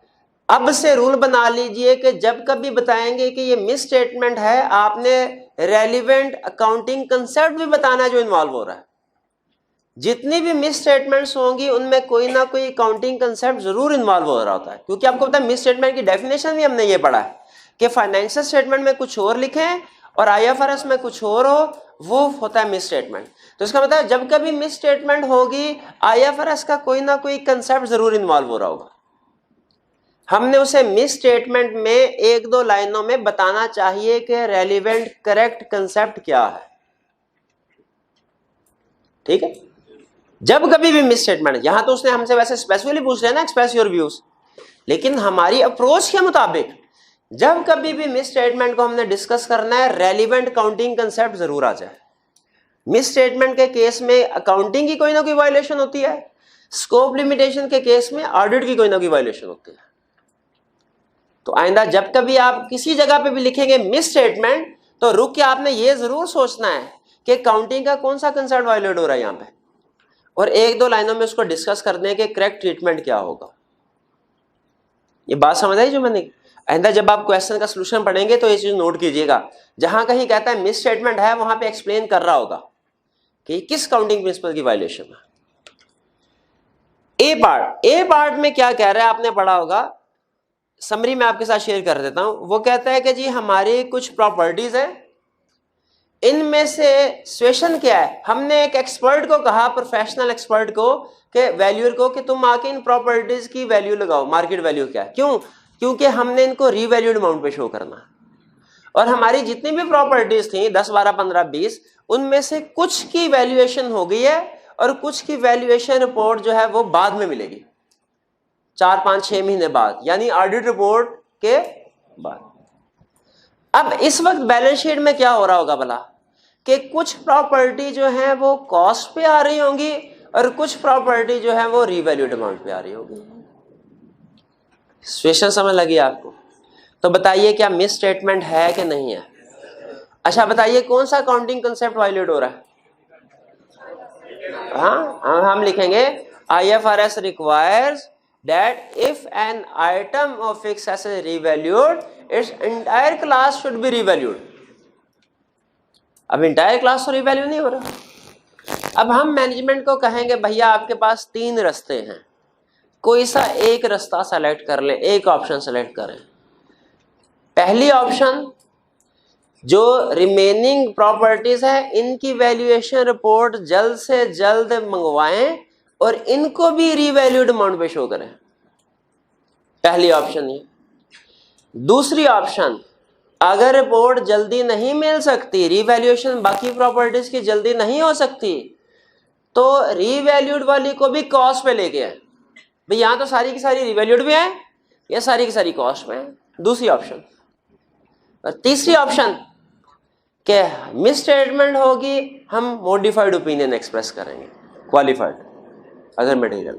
अब से रूल बना लीजिए कि जब कभी बताएंगे कि ये मिस स्टेटमेंट है, आपने रेलिवेंट अकाउंटिंग कंसेप्ट भी बताना है जो इन्वॉल्व हो रहा है। जितनी भी मिस स्टेटमेंट्स होंगी उनमें कोई ना कोई अकाउंटिंग कंसेप्ट जरूर इन्वॉल्व हो रहा होता है, क्योंकि आपको पता है मिस स्टेटमेंट की डेफिनेशन भी हमने ये पढ़ा है कि फाइनेंशियल स्टेटमेंट में कुछ और लिखें और IFRS में कुछ और हो, वो होता है मिस स्टेटमेंट। तो इसका मतलब जब कभी मिस स्टेटमेंट होगी IFRS का कोई ना कोई कंसेप्ट जरूर इन्वॉल्व हो रहा होगा। हमने उसे मिस स्टेटमेंट में एक दो लाइनों में बताना चाहिए कि रेलिवेंट करेक्ट कंसेप्ट क्या है, ठीक है। जब कभी भी मिस स्टेटमेंट, यहां तो उसने हमसे वैसे स्पेसिफिकली पूछ रहे हैं ना एक्सप्रेस योर व्यूज, लेकिन हमारी अप्रोच के मुताबिक जब कभी भी मिस स्टेटमेंट को हमने डिस्कस करना है, रेलिवेंट काउंटिंग कंसेप्ट जरूर आ जाए। मिस स्टेटमेंट के केस में अकाउंटिंग की कोई ना कोई वायलेशन होती है, स्कोप लिमिटेशन के केस में ऑडिट की कोई ना कोई वायलेशन होती है। तो आइंदा जब कभी आप किसी जगह पे भी लिखेंगे मिस स्टेटमेंट, तो रुक के आपने ये जरूर सोचना है कि काउंटिंग का कौन सा कंसेप्ट वायलेट हो रहा है यहाँ पे, और एक दो लाइनों में उसको डिस्कस कर दें कि करेक्ट ट्रीटमेंट क्या होगा। ये बात समझ आई जो मैंने? आइंदा जब आप क्वेश्चन का सोल्यूशन पढ़ेंगे तो ये चीज नोट कीजिएगा, जहां कहीं कहता है मिस स्टेटमेंट है वहां पे एक्सप्लेन कर रहा होगा कि किस काउंटिंग प्रिंसिपल की वायलेशन है। ए पार्ट में क्या कह रहा है आपने पढ़ा होगा, समरी में आपके साथ शेयर कर देता हूं। वो कहता है कि जी हमारी कुछ प्रॉपर्टीज हैं, इनमें से सिचुएशन क्या है। हमने एक एक्सपर्ट को कहा, प्रोफेशनल एक्सपर्ट को, कि वैल्यूअर को, कि तुम आके इन प्रॉपर्टीज की वैल्यू लगाओ, मार्केट वैल्यू क्या है। क्यों? क्योंकि हमने इनको रीवैल्यूड अमाउंट पे शो करना है। और हमारी जितनी भी प्रॉपर्टीज थी 10, 12, 15, 20, उनमें से कुछ की वैल्यूएशन हो गई है और कुछ की वैल्यूएशन रिपोर्ट जो है वो बाद में मिलेगी, 4, 5, 6 महीने बाद, यानी ऑडिट रिपोर्ट के बाद। अब इस वक्त बैलेंस शीट में क्या हो रहा होगा भला, कि कुछ प्रॉपर्टी जो है वो कॉस्ट पे आ रही होंगी और कुछ प्रॉपर्टी जो है वो रीवैल्यूड अमाउंट पे आ रही होगी। सिचुएशन समझ लगी आपको? तो बताइए क्या मिस स्टेटमेंट है कि नहीं है? अच्छा बताइए कौन सा अकाउंटिंग कंसेप्ट वायलेट हो रहा है? हाँ, हम लिखेंगे IFRS requires that if an item of fixed asset is revalued, its entire class should be revalued. अब entire class तो revalue नहीं हो रहा, अब हम मैनेजमेंट को कहेंगे भैया आपके पास 3 रास्ते हैं, कोई सा एक रास्ता सेलेक्ट कर लें, एक ऑप्शन सेलेक्ट करें। पहली ऑप्शन, जो रिमेनिंग प्रॉपर्टीज है इनकी वैल्यूएशन रिपोर्ट जल्द से जल्द मंगवाएं और इनको भी रीवैल्यूड अमाउंट पे शो करें। पहली ऑप्शन ये। दूसरी ऑप्शन, अगर रिपोर्ट जल्दी नहीं मिल सकती, रीवैल्यूएशन बाकी प्रॉपर्टीज की जल्दी नहीं हो सकती, तो रीवैल्यूड वाली को भी कॉस्ट पे लेके आए। भाई यहां तो सारी की सारी रीवैल्यूड भी है, या सारी की सारी कॉस्ट में है। दूसरी ऑप्शन। और तीसरी ऑप्शन के मिस स्टेटमेंट होगी, हम मॉडिफाइड ओपिनियन एक्सप्रेस करेंगे, क्वालिफाइड अगर मटेरियल।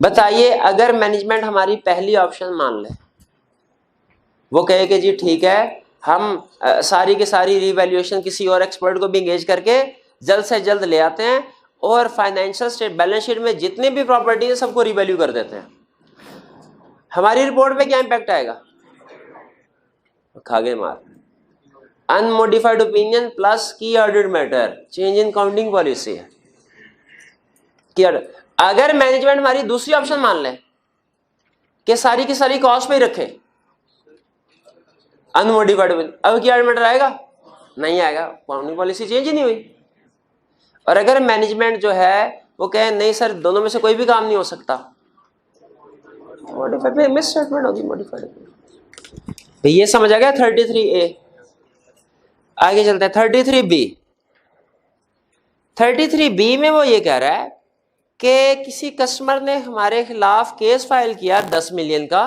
बताइए अगर मैनेजमेंट हमारी पहली ऑप्शन मान ले, वो कहे कि जी ठीक है हम सारी की सारी रीवैल्यूएशन किसी और एक्सपर्ट को भी एंगेज करके जल्द से जल्द ले आते हैं और फाइनेंशियल बैलेंस शीट में जितनी भी प्रॉपर्टी है सबको रीवैल्यू कर देते हैं, हमारी रिपोर्ट पे क्या इंपैक्ट आएगा? खागे मार। अनमोडिफाइड ओपिनियन प्लस की audit matter, change in counting policy है। अगर मैनेजमेंट हमारी दूसरी ऑप्शन मान ले कि सारी की सारी कॉस्ट पे ही रखे, अनमोडिफाइड ओपिनियन, अब की ऑडिट मैटर आएगा? नहीं आएगा, काउंटिंग पॉलिसी चेंज ही नहीं हुई। और अगर मैनेजमेंट जो है वो कहे नहीं सर दोनों में से कोई भी काम नहीं हो सकता, मॉडिफाइड मिस स्टेटमेंट होगी, मॉडिफाइड। ये समझ आ गया 33A। आगे चलते हैं 33B। 33B में वो ये कह रहा है कि किसी कस्टमर ने हमारे खिलाफ केस फाइल किया 10 मिलियन का,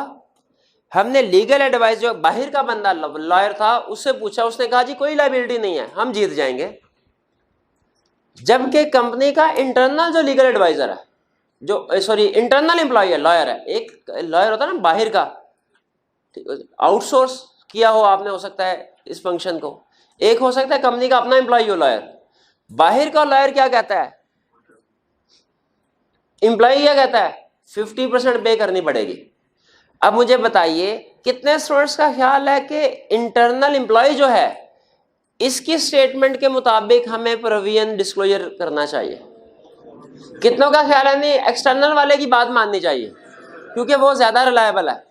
हमने लीगल एडवाइस, जो बाहर का बंदा लॉयर था उससे पूछा, उसने कहा जी कोई लायबिलिटी नहीं है, हम जीत जाएंगे। जबकि कंपनी का इंटरनल जो लीगल एडवाइजर है, जो सॉरी इंटरनल एम्प्लॉय है, लॉयर है, एक लॉयर होता है ना बाहर का, आउटसोर्स किया हो आपने, हो सकता है इस फंक्शन को, एक हो सकता है कंपनी का अपना एम्प्लॉय हो लॉयर। बाहर का लॉयर क्या कहता है, एम्प्लॉय क्या कहता है 50% पे करनी पड़ेगी। अब मुझे बताइए कितने स्टूडेंट्स का ख्याल है कि इंटरनल एम्प्लॉय जो है इसकी स्टेटमेंट के मुताबिक हमें प्रोविजन डिस्क्लोजर करना चाहिए? कितनों का ख्याल है नहीं एक्सटर्नल वाले की बात माननी चाहिए क्योंकि वो ज्यादा रिलायबल है?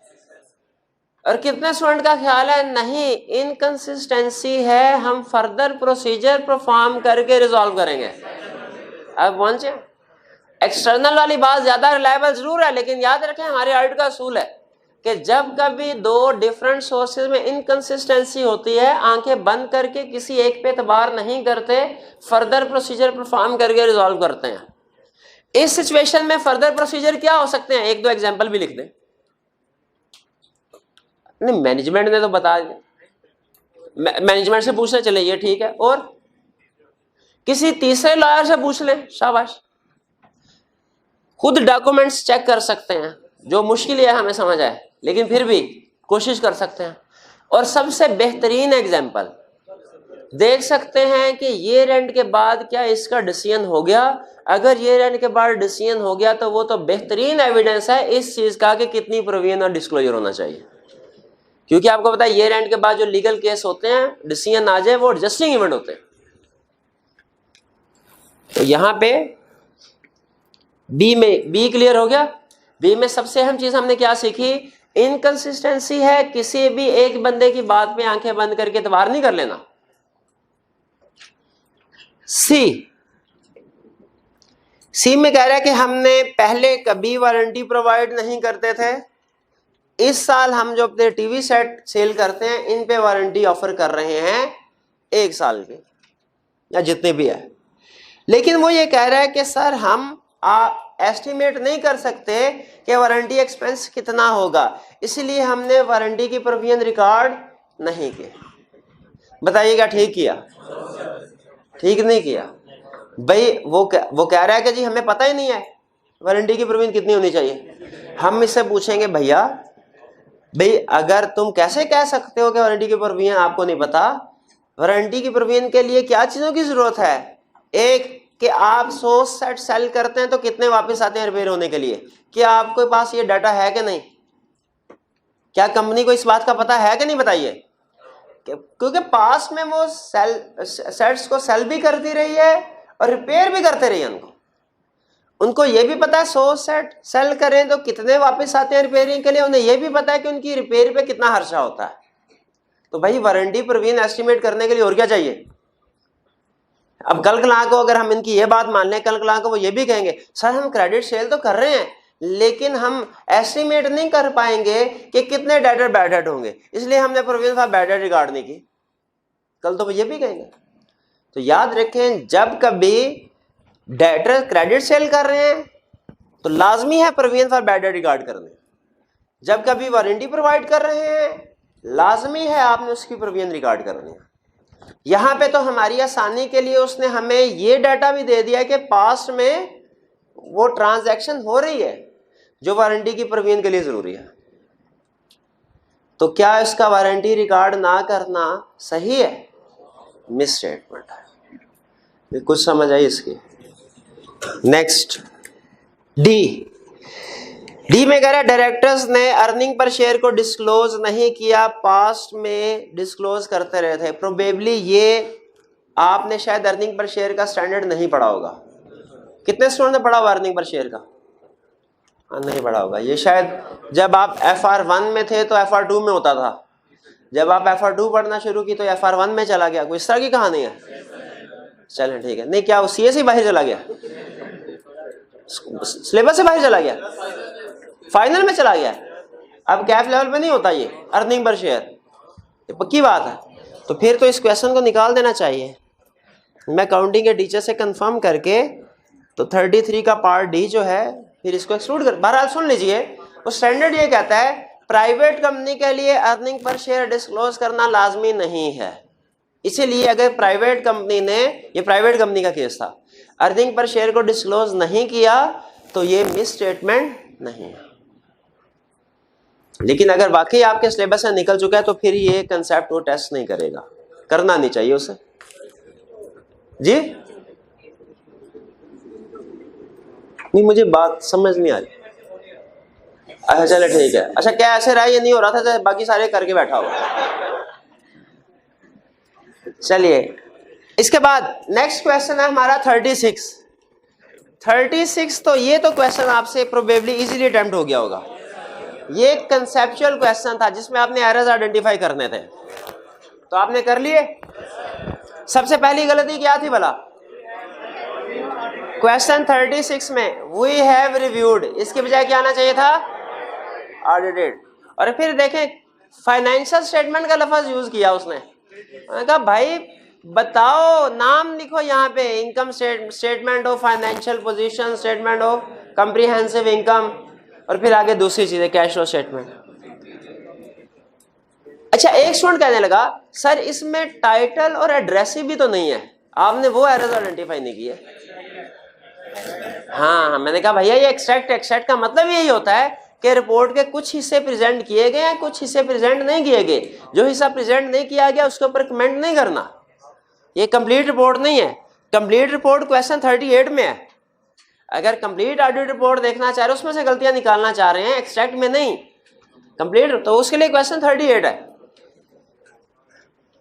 और कितने स्टूडेंट का ख्याल है नहीं इनकंसिस्टेंसी है, हम फर्दर प्रोसीजर परफॉर्म करके रिजॉल्व करेंगे? अब पहुंचे, एक्सटर्नल वाली बात ज्यादा रिलायबल जरूर है, लेकिन याद रखें हमारे ऑडिट का असूल है कि जब कभी दो डिफरेंट सोर्सेज में इनकंसिस्टेंसी होती है, आंखें बंद करके किसी एक पे एतबार नहीं करते, फर्दर प्रोसीजर परफॉर्म करके रिजॉल्व करते हैं। इस सिचुएशन में फर्दर प्रोसीजर क्या हो सकते हैं, एक दो एग्जांपल भी लिख दें। नहीं मैनेजमेंट ने तो बता दिया, मैनेजमेंट से पूछना चले ये ठीक है, और किसी तीसरे लॉयर से पूछ लें, शाबाश। खुद डॉक्यूमेंट्स चेक कर सकते हैं, जो मुश्किल है हमें समझ आए, लेकिन फिर भी कोशिश कर सकते हैं। और सबसे बेहतरीन एग्जांपल देख सकते हैं कि ये रेंट के बाद क्या इसका डिसीजन हो गया। अगर ये रेंट के बाद डिसीजन हो गया तो वो तो बेहतरीन एविडेंस है इस चीज का कि कितनी प्रोविजन और डिस्क्लोजर होना चाहिए। क्योंकि आपको पता है ये रेंट के बाद जो लीगल केस होते हैं, डिसीजन आ जाए, वो एडजस्टिंग इवेंट होते हैं। तो यहां पे बी क्लियर हो गया। बी में सबसे अहम चीज हमने क्या सीखी, इनकंसिस्टेंसी है, किसी भी एक बंदे की बात पे आंखें बंद करके एतबार नहीं कर लेना। सी में कह रहा है कि हमने पहले कभी वारंटी प्रोवाइड नहीं करते थे, इस साल हम जो अपने टीवी सेट सेल करते हैं इन पे वारंटी ऑफर कर रहे हैं 1 साल की या जितने भी है। लेकिन वो ये कह रहा है कि सर हम एस्टिमेट नहीं कर सकते कि वारंटी एक्सपेंस कितना होगा, इसलिए हमने वारंटी की प्रोविजन रिकॉर्ड नहीं किए। बताइएगा ठीक किया, ठीक नहीं किया? भाई वो कह रहा है कि जी हमें पता ही नहीं है वारंटी की प्रोविजन कितनी होनी चाहिए। हम इससे पूछेंगे भैया भाई अगर तुम कैसे कह सकते हो कि वारंटी की प्रोविजन आपको नहीं पता? वारंटी की प्रोविजन के लिए क्या चीजों की जरूरत है? एक कि आप 100 सेट सेल करते हैं तो कितने वापस आते हैं रिपेयर होने के लिए? क्या आपके पास ये डाटा है कि नहीं? क्या कंपनी को इस बात का पता है कि नहीं? बताइए। क्योंकि पास में वो सेट्स को सेल भी करती रही है और रिपेयर भी करते रहिए उनको ये भी पता है 100 सेट सेल करें तो कितने वापस आते हैं रिपेयरिंग के लिए, उन्हें ये भी पता है कि उनकी रिपेयर पे कितना खर्चा होता है। तो भाई वारंटी प्रोविजन एस्टिमेट करने के लिए और क्या चाहिए। अब कल कला को अगर हम इनकी ये बात मान लें, कल कला को वो ये भी कहेंगे सर हम क्रेडिट सेल तो कर रहे हैं लेकिन हम एस्टिमेट नहीं कर पाएंगे कि कितने डेटर बैड डेट होंगे, इसलिए हमने provision for bad debt record नहीं की। कल तो वो ये भी कहेंगे। तो याद रखें जब कभी डेटर क्रेडिट सेल कर रहे हैं तो लाजमी है provision for bad debt record करने, जब कभी वारंटी प्रोवाइड कर रहे हैं लाजमी है आपने उसकी प्रोविजन रिकॉर्ड करनी है। यहां पे तो हमारी आसानी के लिए उसने हमें ये डाटा भी दे दिया कि पास्ट में वो ट्रांजैक्शन हो रही है जो वारंटी की प्रोविजन के लिए जरूरी है। तो क्या इसका वारंटी रिकॉर्ड ना करना सही है? मिस स्टेटमेंट है। कुछ समझ आई इसकी। नेक्स्ट डी में कह रहा है डायरेक्टर्स ने अर्निंग पर शेयर को डिस्क्लोज नहीं किया, पास्ट में डिस्क्लोज करते रहे थे। प्रोबेबली ये आपने शायद अर्निंग पर शेयर का स्टैंडर्ड नहीं पढ़ा होगा। कितने स्टूडेंट ने पढ़ा हुआ अर्निंग पर शेयर का? नहीं पढ़ा होगा। ये शायद जब आप FR1 में थे तो FR2 में होता था, जब आप FR2 पढ़ना शुरू की तो FR1 में चला गया। कोई इस तरह की कहानी है? चलें ठीक है। नहीं क्या वो CS ही बाहर चला गया, सिलेबस से बाहर चला गया, फाइनल में चला गया? अब कैफ लेवल पे नहीं होता ये अर्निंग पर शेयर, ये पक्की बात है। तो फिर तो इस क्वेश्चन को निकाल देना चाहिए। मैं काउंटिंग के टीचर से कंफर्म करके तो 33 का पार्ट डी जो है फिर इसको एक्सक्लूड कर। बहरहाल सुन लीजिए, वो स्टैंडर्ड ये कहता है प्राइवेट कंपनी के लिए अर्निंग पर शेयर डिस्क्लोज करना लाजमी नहीं है। इसीलिए अगर प्राइवेट कंपनी ने, ये प्राइवेट कंपनी का केस था, अर्निंग पर शेयर को डिस्क्लोज नहीं किया तो ये मिस स्टेटमेंट नहीं है। लेकिन अगर वाकई आपके सिलेबस से निकल चुका है तो फिर ये कंसेप्ट वो टेस्ट नहीं करेगा, करना नहीं चाहिए उसे। जी नहीं, मुझे बात समझ नहीं आ रही। अच्छा चलो ठीक है। अच्छा क्या ऐसे रहा, ये नहीं हो रहा था बाकी सारे करके बैठा हुआ। चलिए इसके बाद नेक्स्ट क्वेश्चन है हमारा 36। तो ये तो क्वेश्चन आपसे प्रोबेबली इजीली अटेम्प्ट हो गया होगा। ये कंसेप्चुअल क्वेश्चन था जिसमें आपने एरर्स आइडेंटिफाई करने थे, तो आपने कर लिए। सबसे पहली गलती क्या थी भला? क्वेश्चन 36 में वी हैव रिव्यूड, इसके बजाय क्या आना चाहिए था? ऑडिटेड। और फिर देखें फाइनेंशियल स्टेटमेंट का लफ्ज यूज किया उसने। मैंने कहा भाई बताओ, नाम लिखो यहाँ पे, इनकम स्टेटमेंट हो, फाइनेंशियल पोजीशन स्टेटमेंट हो, कंप्रीहेंसिव इनकम, और फिर आगे दूसरी चीजें कैश फ्लो स्टेटमेंट। अच्छा एक स्टूडेंट कहने लगा सर इसमें टाइटल और एड्रेस भी तो नहीं है, आपने वो एरर्स आइडेंटिफाई नहीं किए। हाँ मैंने कहा भैया ये एक्सट्रैक्ट का मतलब यही होता है कि रिपोर्ट के कुछ हिस्से प्रेजेंट किए गए हैं, कुछ हिस्से प्रेजेंट नहीं किए गए। जो हिस्सा प्रेजेंट नहीं किया गया उसके ऊपर कमेंट नहीं करना। ये कंप्लीट रिपोर्ट नहीं है। कंप्लीट रिपोर्ट क्वेश्चन 38 में है। अगर कंप्लीट ऑडिट रिपोर्ट देखना चाह रहे हो, उसमें से गलतियां निकालना चाह रहे हैं, एक्सट्रैक्ट में नहीं, कंप्लीट, तो उसके लिए क्वेश्चन 38 है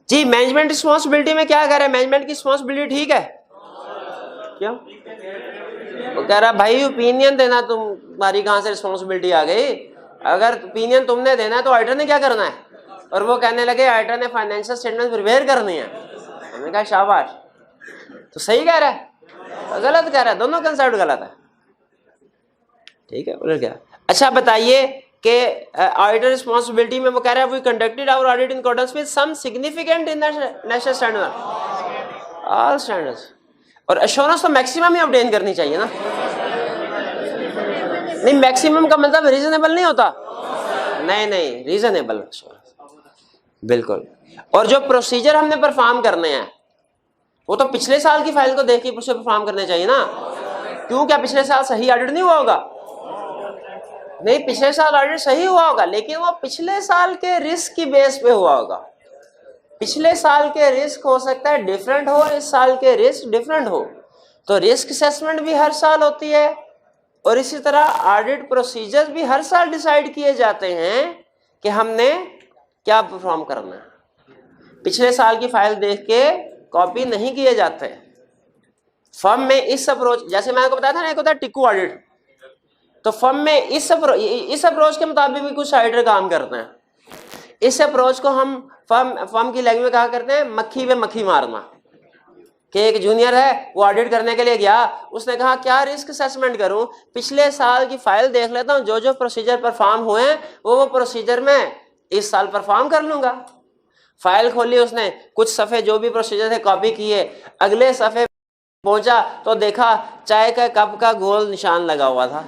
जी। मैनेजमेंट रिस्पॉन्सिबिलिटी में क्या कह रहे हैं? मैनेजमेंट की रिस्पॉन्सिबिलिटी ठीक है? क्यों? वो कह रहा भाई ओपिनियन देना, तुम्हारी कहां से रिस्पॉन्सिबिलिटी आ गई? अगर ओपिनियन तुमने देना है तो ऑडिटर ने क्या करना है? और वो कहने लगे ऑडिटर ने फाइनेंशियल स्टेटमेंट प्रिपेयर करनी है। हमने कहा शाबाश, तो सही कह रहा है, गलत कह रहा है, दोनों कंसेप्ट गलत है। ठीक है बोले क्या? अच्छा बताइए कि ऑडिटर रिस्पॉन्सिबिलिटी में वो कह रहा है we conducted our audit in accordance with some significant in national standard all standards. और एश्योरेंस तो मैक्सिमम ही ऑब्टेन करनी चाहिए ना। नहीं मैक्सिमम का मतलब रीजनेबल नहीं होता। नहीं रीजनेबल बिल्कुल। और जो प्रोसीजर हमने परफॉर्म करने हैं वो तो पिछले साल की फाइल को देख के परफॉर्म करने चाहिए ना। क्यों, क्या पिछले साल सही ऑडिट नहीं हुआ होगा? नहीं, पिछले साल ऑडिट सही हुआ होगा लेकिन वो पिछले साल के रिस्क की बेस पे हुआ होगा। पिछले साल के रिस्क हो सकता है डिफरेंट हो और इस साल के रिस्क डिफरेंट हो, तो रिस्क असेसमेंट भी हर साल होती है और इसी तरह ऑडिट प्रोसीजर्स भी हर साल डिसाइड किए जाते हैं कि हमने क्या परफॉर्म करना है। पिछले साल की फाइल देख के कॉपी नहीं किए जाते। फर्म में इस अप्रोच, जैसे मैंने आपको बताया था ना, एक होता है टिक्कू ऑडिट, तो फर्म में इस अप्रोच के मुताबिक भी कुछ ऑडिटर काम करते हैं। इस अप्रोच को हम फर्म की लैंग्वेज में कहा करते हैं मक्खी पे मक्खी मारना। कि एक जूनियर है, वो ऑडिट करने के लिए गया, उसने कहा क्या रिस्क असेसमेंट करूं, पिछले साल की फाइल देख लेता हूं, जो जो प्रोसीजर परफॉर्म हुए हैं वो प्रोसीजर में इस साल परफॉर्म कर लूंगा। फाइल खोली उसने, कुछ सफ़े जो भी प्रोसीजर थे कॉपी किए, अगले सफ़े पहुंचा तो देखा चाय का कप का गोल निशान लगा हुआ था।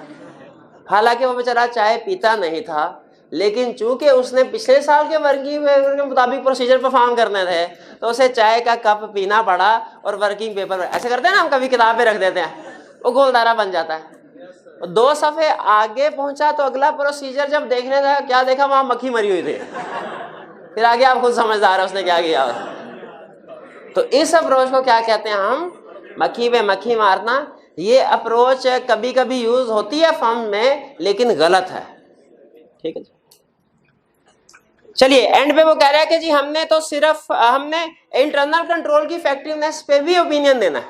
हालांकि वो बेचारा चाय पीता नहीं था, लेकिन चूंकि उसने पिछले साल के वर्किंग पेपर के मुताबिक प्रोसीजर परफॉर्म करने थे, तो उसे चाय का कप पीना पड़ा और वर्किंग पेपर ऐसे करते हैं ना हम, कभी किताब पे रख देते हैं, वो गोलदारा बन जाता है। 2 सफ़े आगे पहुंचा तो अगला प्रोसीजर जब देखने था, क्या देखा, वहां मक्खी मरी हुई थी। फिर आगे आप खुद समझदार है उसने क्या किया। तो इस अप्रोच को क्या कहते हैं हम, मक्खी पे मक्खी मारना। ये अप्रोच कभी कभी यूज होती है फर्म में, लेकिन गलत है। ठीक है, चलिए एंड पे वो कह रहा है कि जी हमने तो सिर्फ हमने इंटरनल कंट्रोल की इफेक्टिवनेस पे भी ओपिनियन देना है।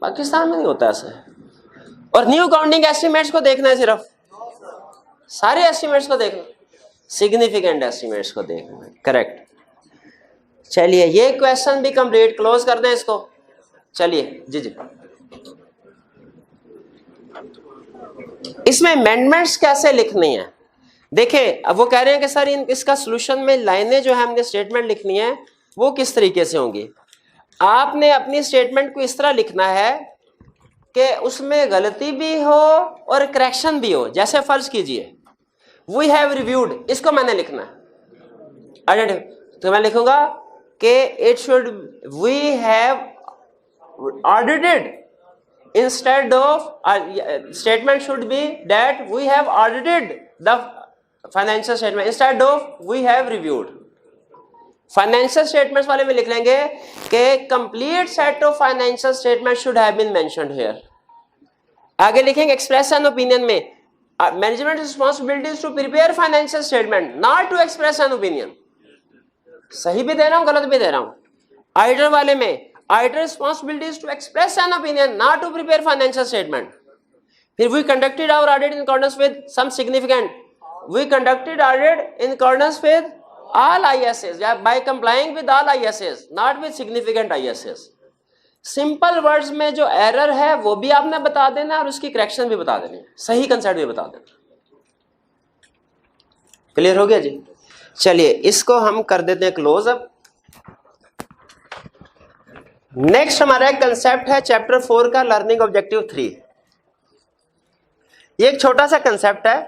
पाकिस्तान में नहीं होता ऐसे। और न्यू काउंटिंग एस्टिमेट्स को देखना है, सिर्फ सारे एस्टिमेट्स को देखना, सिग्निफिकेंट एस्टिमेट्स को देखना है। करेक्ट। चलिए ये क्वेश्चन भी कंप्लीट, क्लोज कर दें इसको। चलिए जी जी, इसमें अमेंडमेंट्स कैसे लिखनी है देखें। अब वो कह रहे हैं कि सर इसका सॉल्यूशन में लाइनें जो है हमने स्टेटमेंट लिखनी है वो किस तरीके से होंगी। आपने अपनी स्टेटमेंट को इस तरह लिखना है कि उसमें गलती भी हो और करेक्शन भी हो। जैसे फर्ज कीजिए वी हैव रिव्यूड, इसको मैंने लिखना है, तो मैं लिखूंगा कि it should we have audited, instead of statement should be that we have audited the financial statement instead of we have reviewed। Financial statements वाले में लिख लेंगे कि complete set of financial statement should have been mentioned here. आगे लिखेंगे एक्सप्रेस एन ओपिनियन में management responsibilities to prepare financial statement not to express an opinion. सही भी दे रहा हूं गलत भी दे रहा हूं। ऑडिटर वाले में auditor responsibility is to express an opinion, not to prepare financial statement। फिर we conducted our audit in accordance with some significant, we conducted audit in accordance with all ISAs, by complying with all ISAs, not with significant ISAs। Simple words में जो एरर है वो भी आपने बता देना और उसकी करेक्शन भी बता देनी, सही कंसेप्ट भी बता देना। क्लियर हो गया जी। चलिए इसको हम कर देते हैं क्लोज। अब नेक्स्ट हमारा एक कंसेप्ट है चैप्टर 4 का, लर्निंग ऑब्जेक्टिव 3। ये एक छोटा सा कंसेप्ट है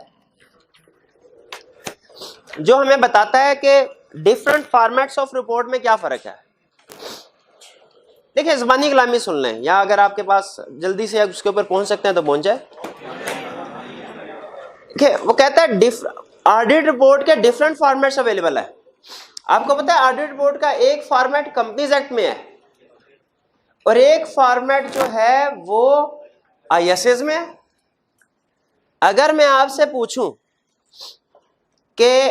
जो हमें बताता है कि डिफरेंट फॉर्मेट्स ऑफ रिपोर्ट में क्या फर्क है। देखिए ज़बानी कलामी सुन लें, या अगर आपके पास जल्दी से उसके ऊपर पहुंच सकते हैं तो पहुंच जाए। वो कहता है ऑडिट रिपोर्ट के डिफरेंट फॉर्मेट्स अवेलेबल है। आपको पता है ऑडिट रिपोर्ट का एक फॉर्मेट कंपनीज एक्ट में है और एक फॉर्मेट जो है वो आईएसएस में है। अगर मैं आपसे पूछूं कि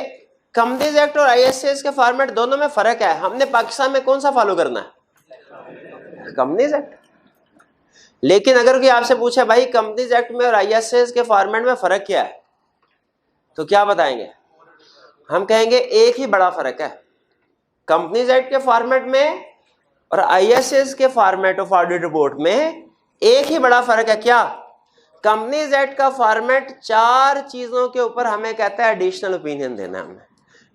कंपनीज एक्ट और आईएसएस के फॉर्मेट दोनों में फर्क है, हमने पाकिस्तान में कौन सा फॉलो करना है? Companies act. लेकिन अगर कोई आपसे पूछे भाई कंपनीज एक्ट में और आईएसएस के फॉर्मेट में फर्क क्या है, तो क्या बताएंगे? हम कहेंगे एक ही बड़ा फर्क है, कंपनीज एक्ट के फॉर्मेट में और आईएसएस के फॉर्मेट ऑफ ऑडिट रिपोर्ट में एक ही बड़ा फर्क है। क्या? कंपनीज एक्ट का फॉर्मेट 4 चीजों के ऊपर हमें कहता है एडिशनल ओपिनियन देना है। हमें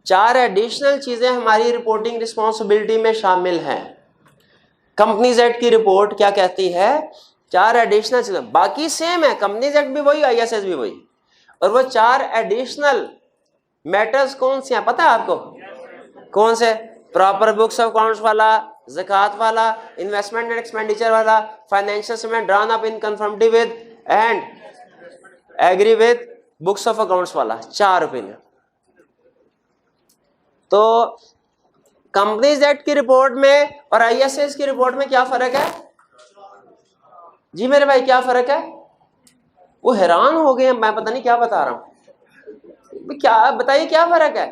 4 एडिशनल चीजें हमारी रिपोर्टिंग रिस्पॉन्सिबिलिटी में शामिल हैं। कंपनीज एक्ट की रिपोर्ट क्या कहती है? 4 एडिशनल चीजें, बाकी सेम है, कंपनीज एक्ट भी वही, आईएसएस भी वही, और वो 4 एडिशनल मैटर्स कौन से हैं पता है आपको? कौन से? प्रॉपर बुक्स ऑफ अकाउंट्स वाला, ज़कात वाला, इन्वेस्टमेंट एंड एक्सपेंडिचर वाला, financial statement drawn up in conformity with and agree with books of accounts वाला। 4 ओपिनियन। तो कंपनीज एक्ट की रिपोर्ट में और आईएसएस की रिपोर्ट में क्या फर्क है जी मेरे भाई? क्या फर्क है? वो हैरान हो गए, मैं पता नहीं क्या बता रहा हूं, क्या बताइए क्या फर्क है?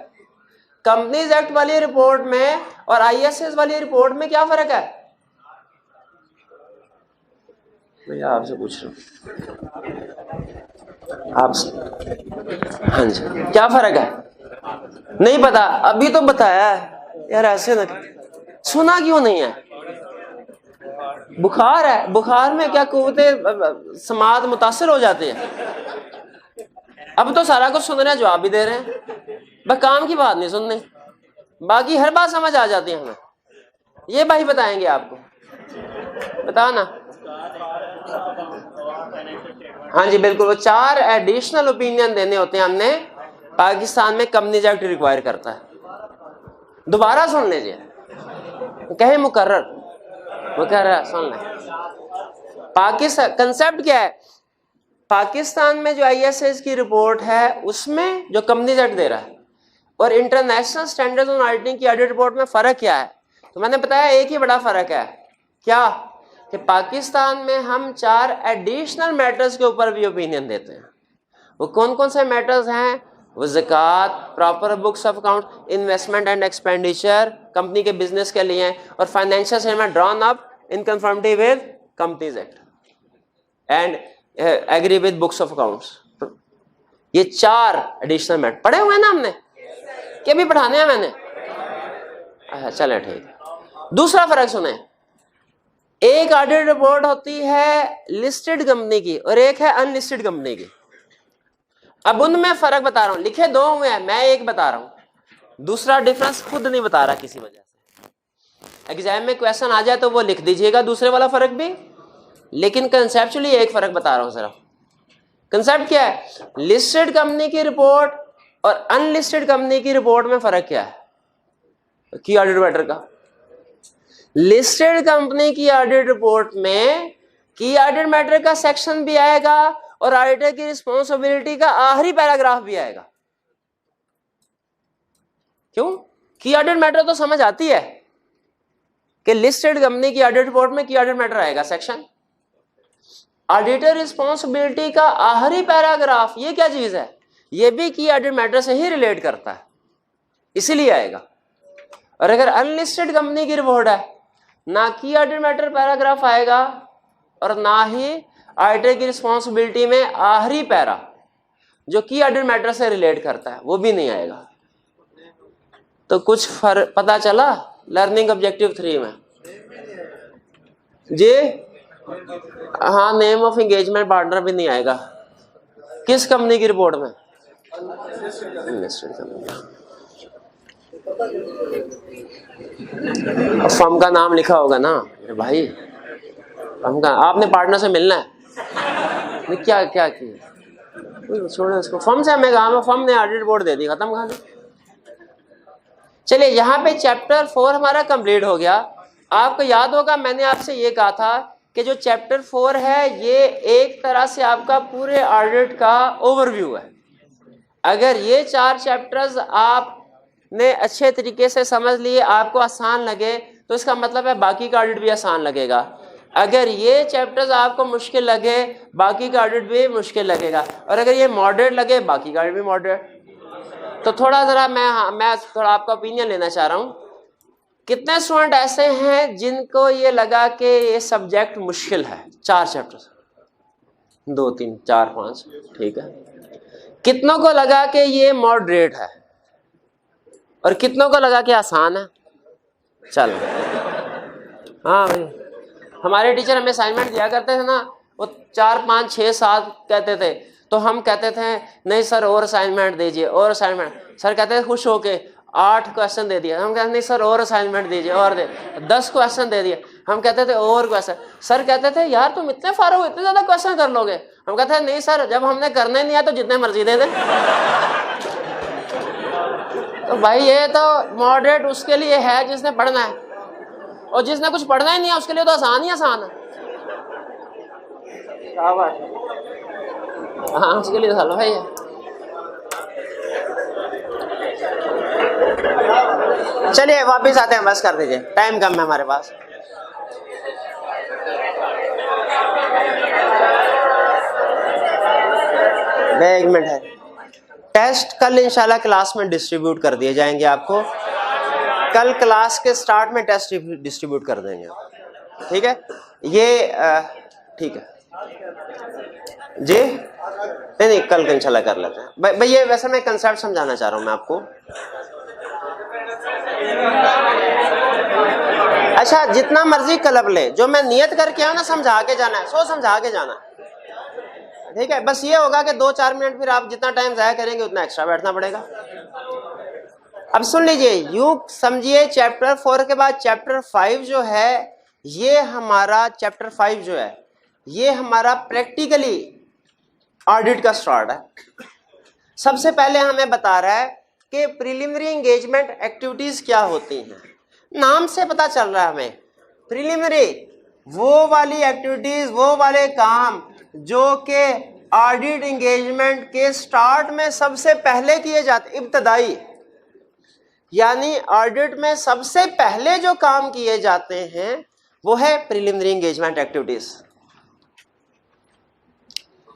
कंपनीज एक्ट वाली रिपोर्ट में और आईएसएस वाली रिपोर्ट में क्या फर्क है? भैया आपसे पूछ रहा हूँ, आपसे। हाँ जी, क्या फर्क है? नहीं पता, अभी तो बताया है यार, ऐसे ना। सुना क्यों नहीं है? बुखार है, बुखार में क्या कुव्वते समात मुतासिर हो जाते हैं? अब तो सारा कुछ सुन रहे हैं, जवाब भी दे रहे हैं, बस काम की बात नहीं सुनने, बाकी हर बात समझ आ जाती है हमें। ये भाई बताएंगे आपको, बताओ ना। हाँ जी बिल्कुल, वो 4 एडिशनल ओपिनियन देने होते हैं हमने, पाकिस्तान में कंपनीज एक्ट रिक्वायर करता है। दोबारा सुन लीजिए, कहे मुकर्रर सुन लें। पाकिस्तान कंसेप्ट क्या है? पाकिस्तान में जो ISS की रिपोर्ट है उसमें जो कंपनीज एक्ट दे रहा है और इंटरनेशनल स्टैंडर्ड्स ऑन ऑडिटिंग की ऑडिट रिपोर्ट में फर्क क्या है? तो मैंने बताया एक ही बड़ा फर्क है, क्या? कि पाकिस्तान में हम 4 एडिशनल मैटर्स के ऊपर भी ओपिनियन देते हैं। वो कौन कौन से मैटर्स हैं? वो ज़कात, proper books of account, investment and expenditure company के बिजनेस के लिए, और financial statement drawn up in conformity with companies act and agree with books of accounts. ये 4 एडिशनल मैटर पढ़े हुए हैं ना हमने, कि अभी पढ़ाने हैं मैंने? अच्छा चले ठीक है। दूसरा फर्क सुने, एक ऑडिट रिपोर्ट होती है लिस्टेड कंपनी की और एक है अनलिस्टेड कंपनी की। अब उनमें फर्क बता रहा हूं, लिखे 2 हुए हैं, मैं एक बता रहा हूं, दूसरा डिफरेंस खुद नहीं बता रहा किसी वजह से। एग्जाम में क्वेश्चन आ जाए तो वो लिख दीजिएगा दूसरे वाला फर्क भी, लेकिन कंसेप्चुअली एक फर्क बता रहा हूं सिर्फ। कंसेप्ट क्या है? लिस्टेड कंपनी की रिपोर्ट और अनलिस्टेड कंपनी की रिपोर्ट में फर्क क्या है? की ऑडिट मैटर का, लिस्टेड कंपनी की ऑडिट रिपोर्ट में की ऑडिट मैटर का सेक्शन भी आएगा और ऑडिटर की रिस्पॉन्सिबिलिटी का आखिरी पैराग्राफ भी आएगा। क्यों? की ऑडिट मैटर तो समझ आती है कि लिस्टेड कंपनी की ऑडिट रिपोर्ट में की ऑडिट मैटर आएगा सेक्शन, ऑडिटर रिस्पॉन्सिबिलिटी का आखिरी पैराग्राफ, ये क्या चीज है? ये भी की ऑडिट मैटर से ही रिलेट करता है, इसीलिए आएगा। और अगर अनलिस्टेड कंपनी की रिपोर्ट है, ना की ऑडिट मैटर पैराग्राफ आएगा और ना ही ऑडिटर की रिस्पॉन्सिबिलिटी में आखिरी पैरा जो की ऑडिट मैटर से रिलेट करता है वो भी नहीं आएगा। तो कुछ फर्क पता चला लर्निंग ऑब्जेक्टिव 3 में जी? हाँ, नेम ऑफ एंगेजमेंट पार्टनर भी नहीं आएगा। किस कंपनी की रिपोर्ट में? फर्म का नाम लिखा होगा ना भाई, फर्म का। आपने पार्टनर से मिलना है, क्या क्या किया? छोड़ो उसको, फर्म से हमें कहा, फर्म ने ऑडिट रिपोर्ट दे दी, खत्म कहानी। चलिए यहाँ पे चैप्टर 4 हमारा कंप्लीट हो गया। आपको याद होगा मैंने आपसे ये कहा था कि जो चैप्टर 4 है ये एक तरह से आपका पूरे ऑडिट का ओवरव्यू है। अगर ये 4 चैप्टर्स आपने अच्छे तरीके से समझ लिए, आपको आसान लगे, तो इसका मतलब है बाकी का ऑडिट भी आसान लगेगा। अगर ये चैप्टर्स आपको मुश्किल लगे, बाकी का ऑडिट भी मुश्किल लगेगा। और अगर ये मॉडरेट लगे, बाकी का ऑडिट भी मॉडरेट। तो थोड़ा ज़रा मैं थोड़ा आपका ओपिनियन लेना चाह रहा हूँ। कितने स्टूडेंट ऐसे हैं जिनको ये लगा कि ये सब्जेक्ट मुश्किल है? 4 चैप्टर्स, 2 3 4 5, ठीक है। कितनों को लगा कि ये मॉडरेट है और कितनों को लगा कि आसान है? चलो, हाँ भाई, हमारे टीचर हमें असाइनमेंट दिया करते थे ना, वो 4 5 6 7 कहते थे, तो हम कहते थे नहीं सर और असाइनमेंट दीजिए, और असाइनमेंट। सर कहते थे खुश होके 8 क्वेश्चन दे दिए, हम कहते नहीं सर और असाइनमेंट दीजिए, और दे 10 क्वेश्चन दे दिए, हम कहते थे और क्वेश्चन। सर कहते थे यार तुम इतने फारो हो, इतने ज़्यादा क्वेश्चन कर लोगे? हम कहते हैं नहीं सर, जब हमने करना ही नहीं है तो जितने मर्जी दे दे। तो भाई ये तो मॉडरेट उसके लिए है जिसने पढ़ना है, और जिसने कुछ पढ़ना ही नहीं है उसके लिए तो आसान ही आसान है। हाँ, उसके लिए साल भाई है। चलिए वापिस आते हैं, बस कर दीजिए, टाइम कम है हमारे पास। एक मिनट है, टेस्ट कल इंशाल्लाह क्लास में डिस्ट्रीब्यूट कर दिए जाएंगे आपको। कल क्लास के स्टार्ट में टेस्ट डिस्ट्रीब्यूट कर देंगे, ठीक है? ये ठीक है। जी नहीं नहीं, कल इंशाल्लाह कर लेते हैं भाई। ये वैसे मैं कंसेप्ट समझाना चाह रहा हूं मैं आपको। अच्छा, जितना मर्जी क्लब ले, जो मैं नियत करके आया ना समझा के जाना है, सो समझा के जाना है, ठीक है। बस ये होगा कि 2-4 मिनट फिर आप जितना टाइम जाया करेंगे उतना एक्स्ट्रा बैठना पड़ेगा। अब सुन लीजिए, यूं समझिए चैप्टर 4 के बाद चैप्टर 5 जो है, ये हमारा चैप्टर 5 जो है ये हमारा प्रैक्टिकली ऑडिट का स्टार्ट है। सबसे पहले हमें बता रहा है कि प्रिलिमिनरी एंगेजमेंट एक्टिविटीज क्या होती हैं। नाम से पता चल रहा है हमें, प्रिलिमिनरी वो वाली एक्टिविटीज, वो वाले काम जो कि ऑडिट एंगेजमेंट के स्टार्ट में सबसे पहले किए जाते, इब्तदाई, यानी ऑडिट में सबसे पहले जो काम किए जाते हैं वो है प्रिलिमिनरी एंगेजमेंट एक्टिविटीज,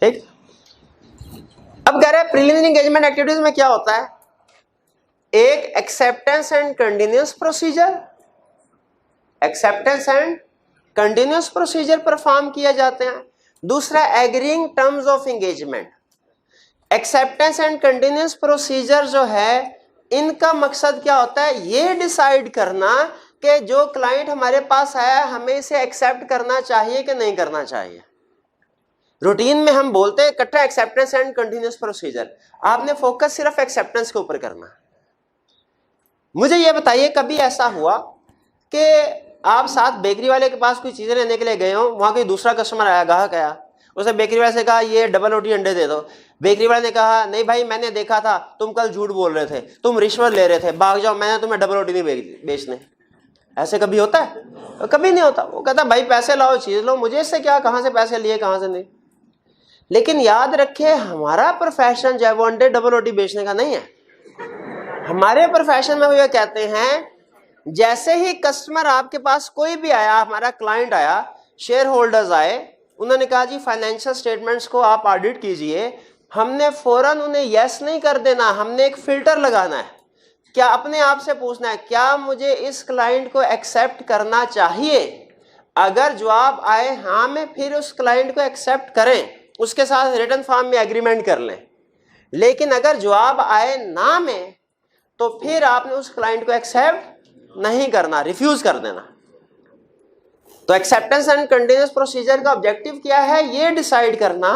ठीक। अब कह रहे हैं प्रिलिमिनरी एंगेजमेंट एक्टिविटीज में क्या होता है, एक acceptance and continuous procedure, acceptance and continuous procedure perform किए जाते हैं। दूसरा agreeing terms of engagement. Acceptance and continuous procedure जो है, इनका मकसद क्या होता है, ये डिसाइड करना कि जो क्लाइंट हमारे पास आया हमें इसे एक्सेप्ट करना चाहिए कि नहीं करना चाहिए। रूटीन में हम बोलते हैं इकट्ठा एक्सेप्टेंस एंड कंटिन्यूअस प्रोसीजर, आपने फोकस सिर्फ एक्सेप्टेंस के ऊपर करना। मुझे ये बताइए, कभी ऐसा हुआ कि आप साथ बेकरी वाले के पास कोई चीजें लेने के लिए गए हो, वहां कोई दूसरा कस्टमर आया, ग्राहक आया, उसने बेकरी वाले से कहा ये डबल रोटी अंडे दे दो, बेकरी वाले ने कहा नहीं भाई मैंने देखा था तुम कल झूठ बोल रहे थे, तुम रिश्वत ले रहे थे, भाग जाओ, मैंने तुम्हें डबल रोटी नहीं बेचने। ऐसे कभी होता है? कभी नहीं होता। वो कहता भाई पैसे लाओ, चीज लो, मुझे इससे क्या, कहां से पैसे लिए कहां से नहीं। लेकिन याद रखिए, हमारा प्रोफेशन जो है वो अंडे डबल रोटी बेचने का नहीं है। हमारे प्रोफेशन में वो ये कहते हैं, जैसे ही कस्टमर आपके पास कोई भी आया, हमारा क्लाइंट आया, शेयर होल्डर्स आए, उन्होंने कहा जी फाइनेंशियल स्टेटमेंट्स को आप ऑडिट कीजिए, हमने फौरन उन्हें यस नहीं कर देना, हमने एक फिल्टर लगाना है। क्या अपने आप से पूछना है, क्या मुझे इस क्लाइंट को एक्सेप्ट करना चाहिए? अगर जवाब आए हाँ में, फिर उस क्लाइंट को एक्सेप्ट करें, उसके साथ रिटन फॉर्म में एग्रीमेंट कर लें। लेकिन अगर जवाब आए ना में, तो फिर आपने उस क्लाइंट को एक्सेप्ट नहीं करना, रिफ्यूज कर देना। तो एक्सेप्टेंस एंड कंटिन्यूअस प्रोसीजर का ऑब्जेक्टिव क्या है, ये डिसाइड करना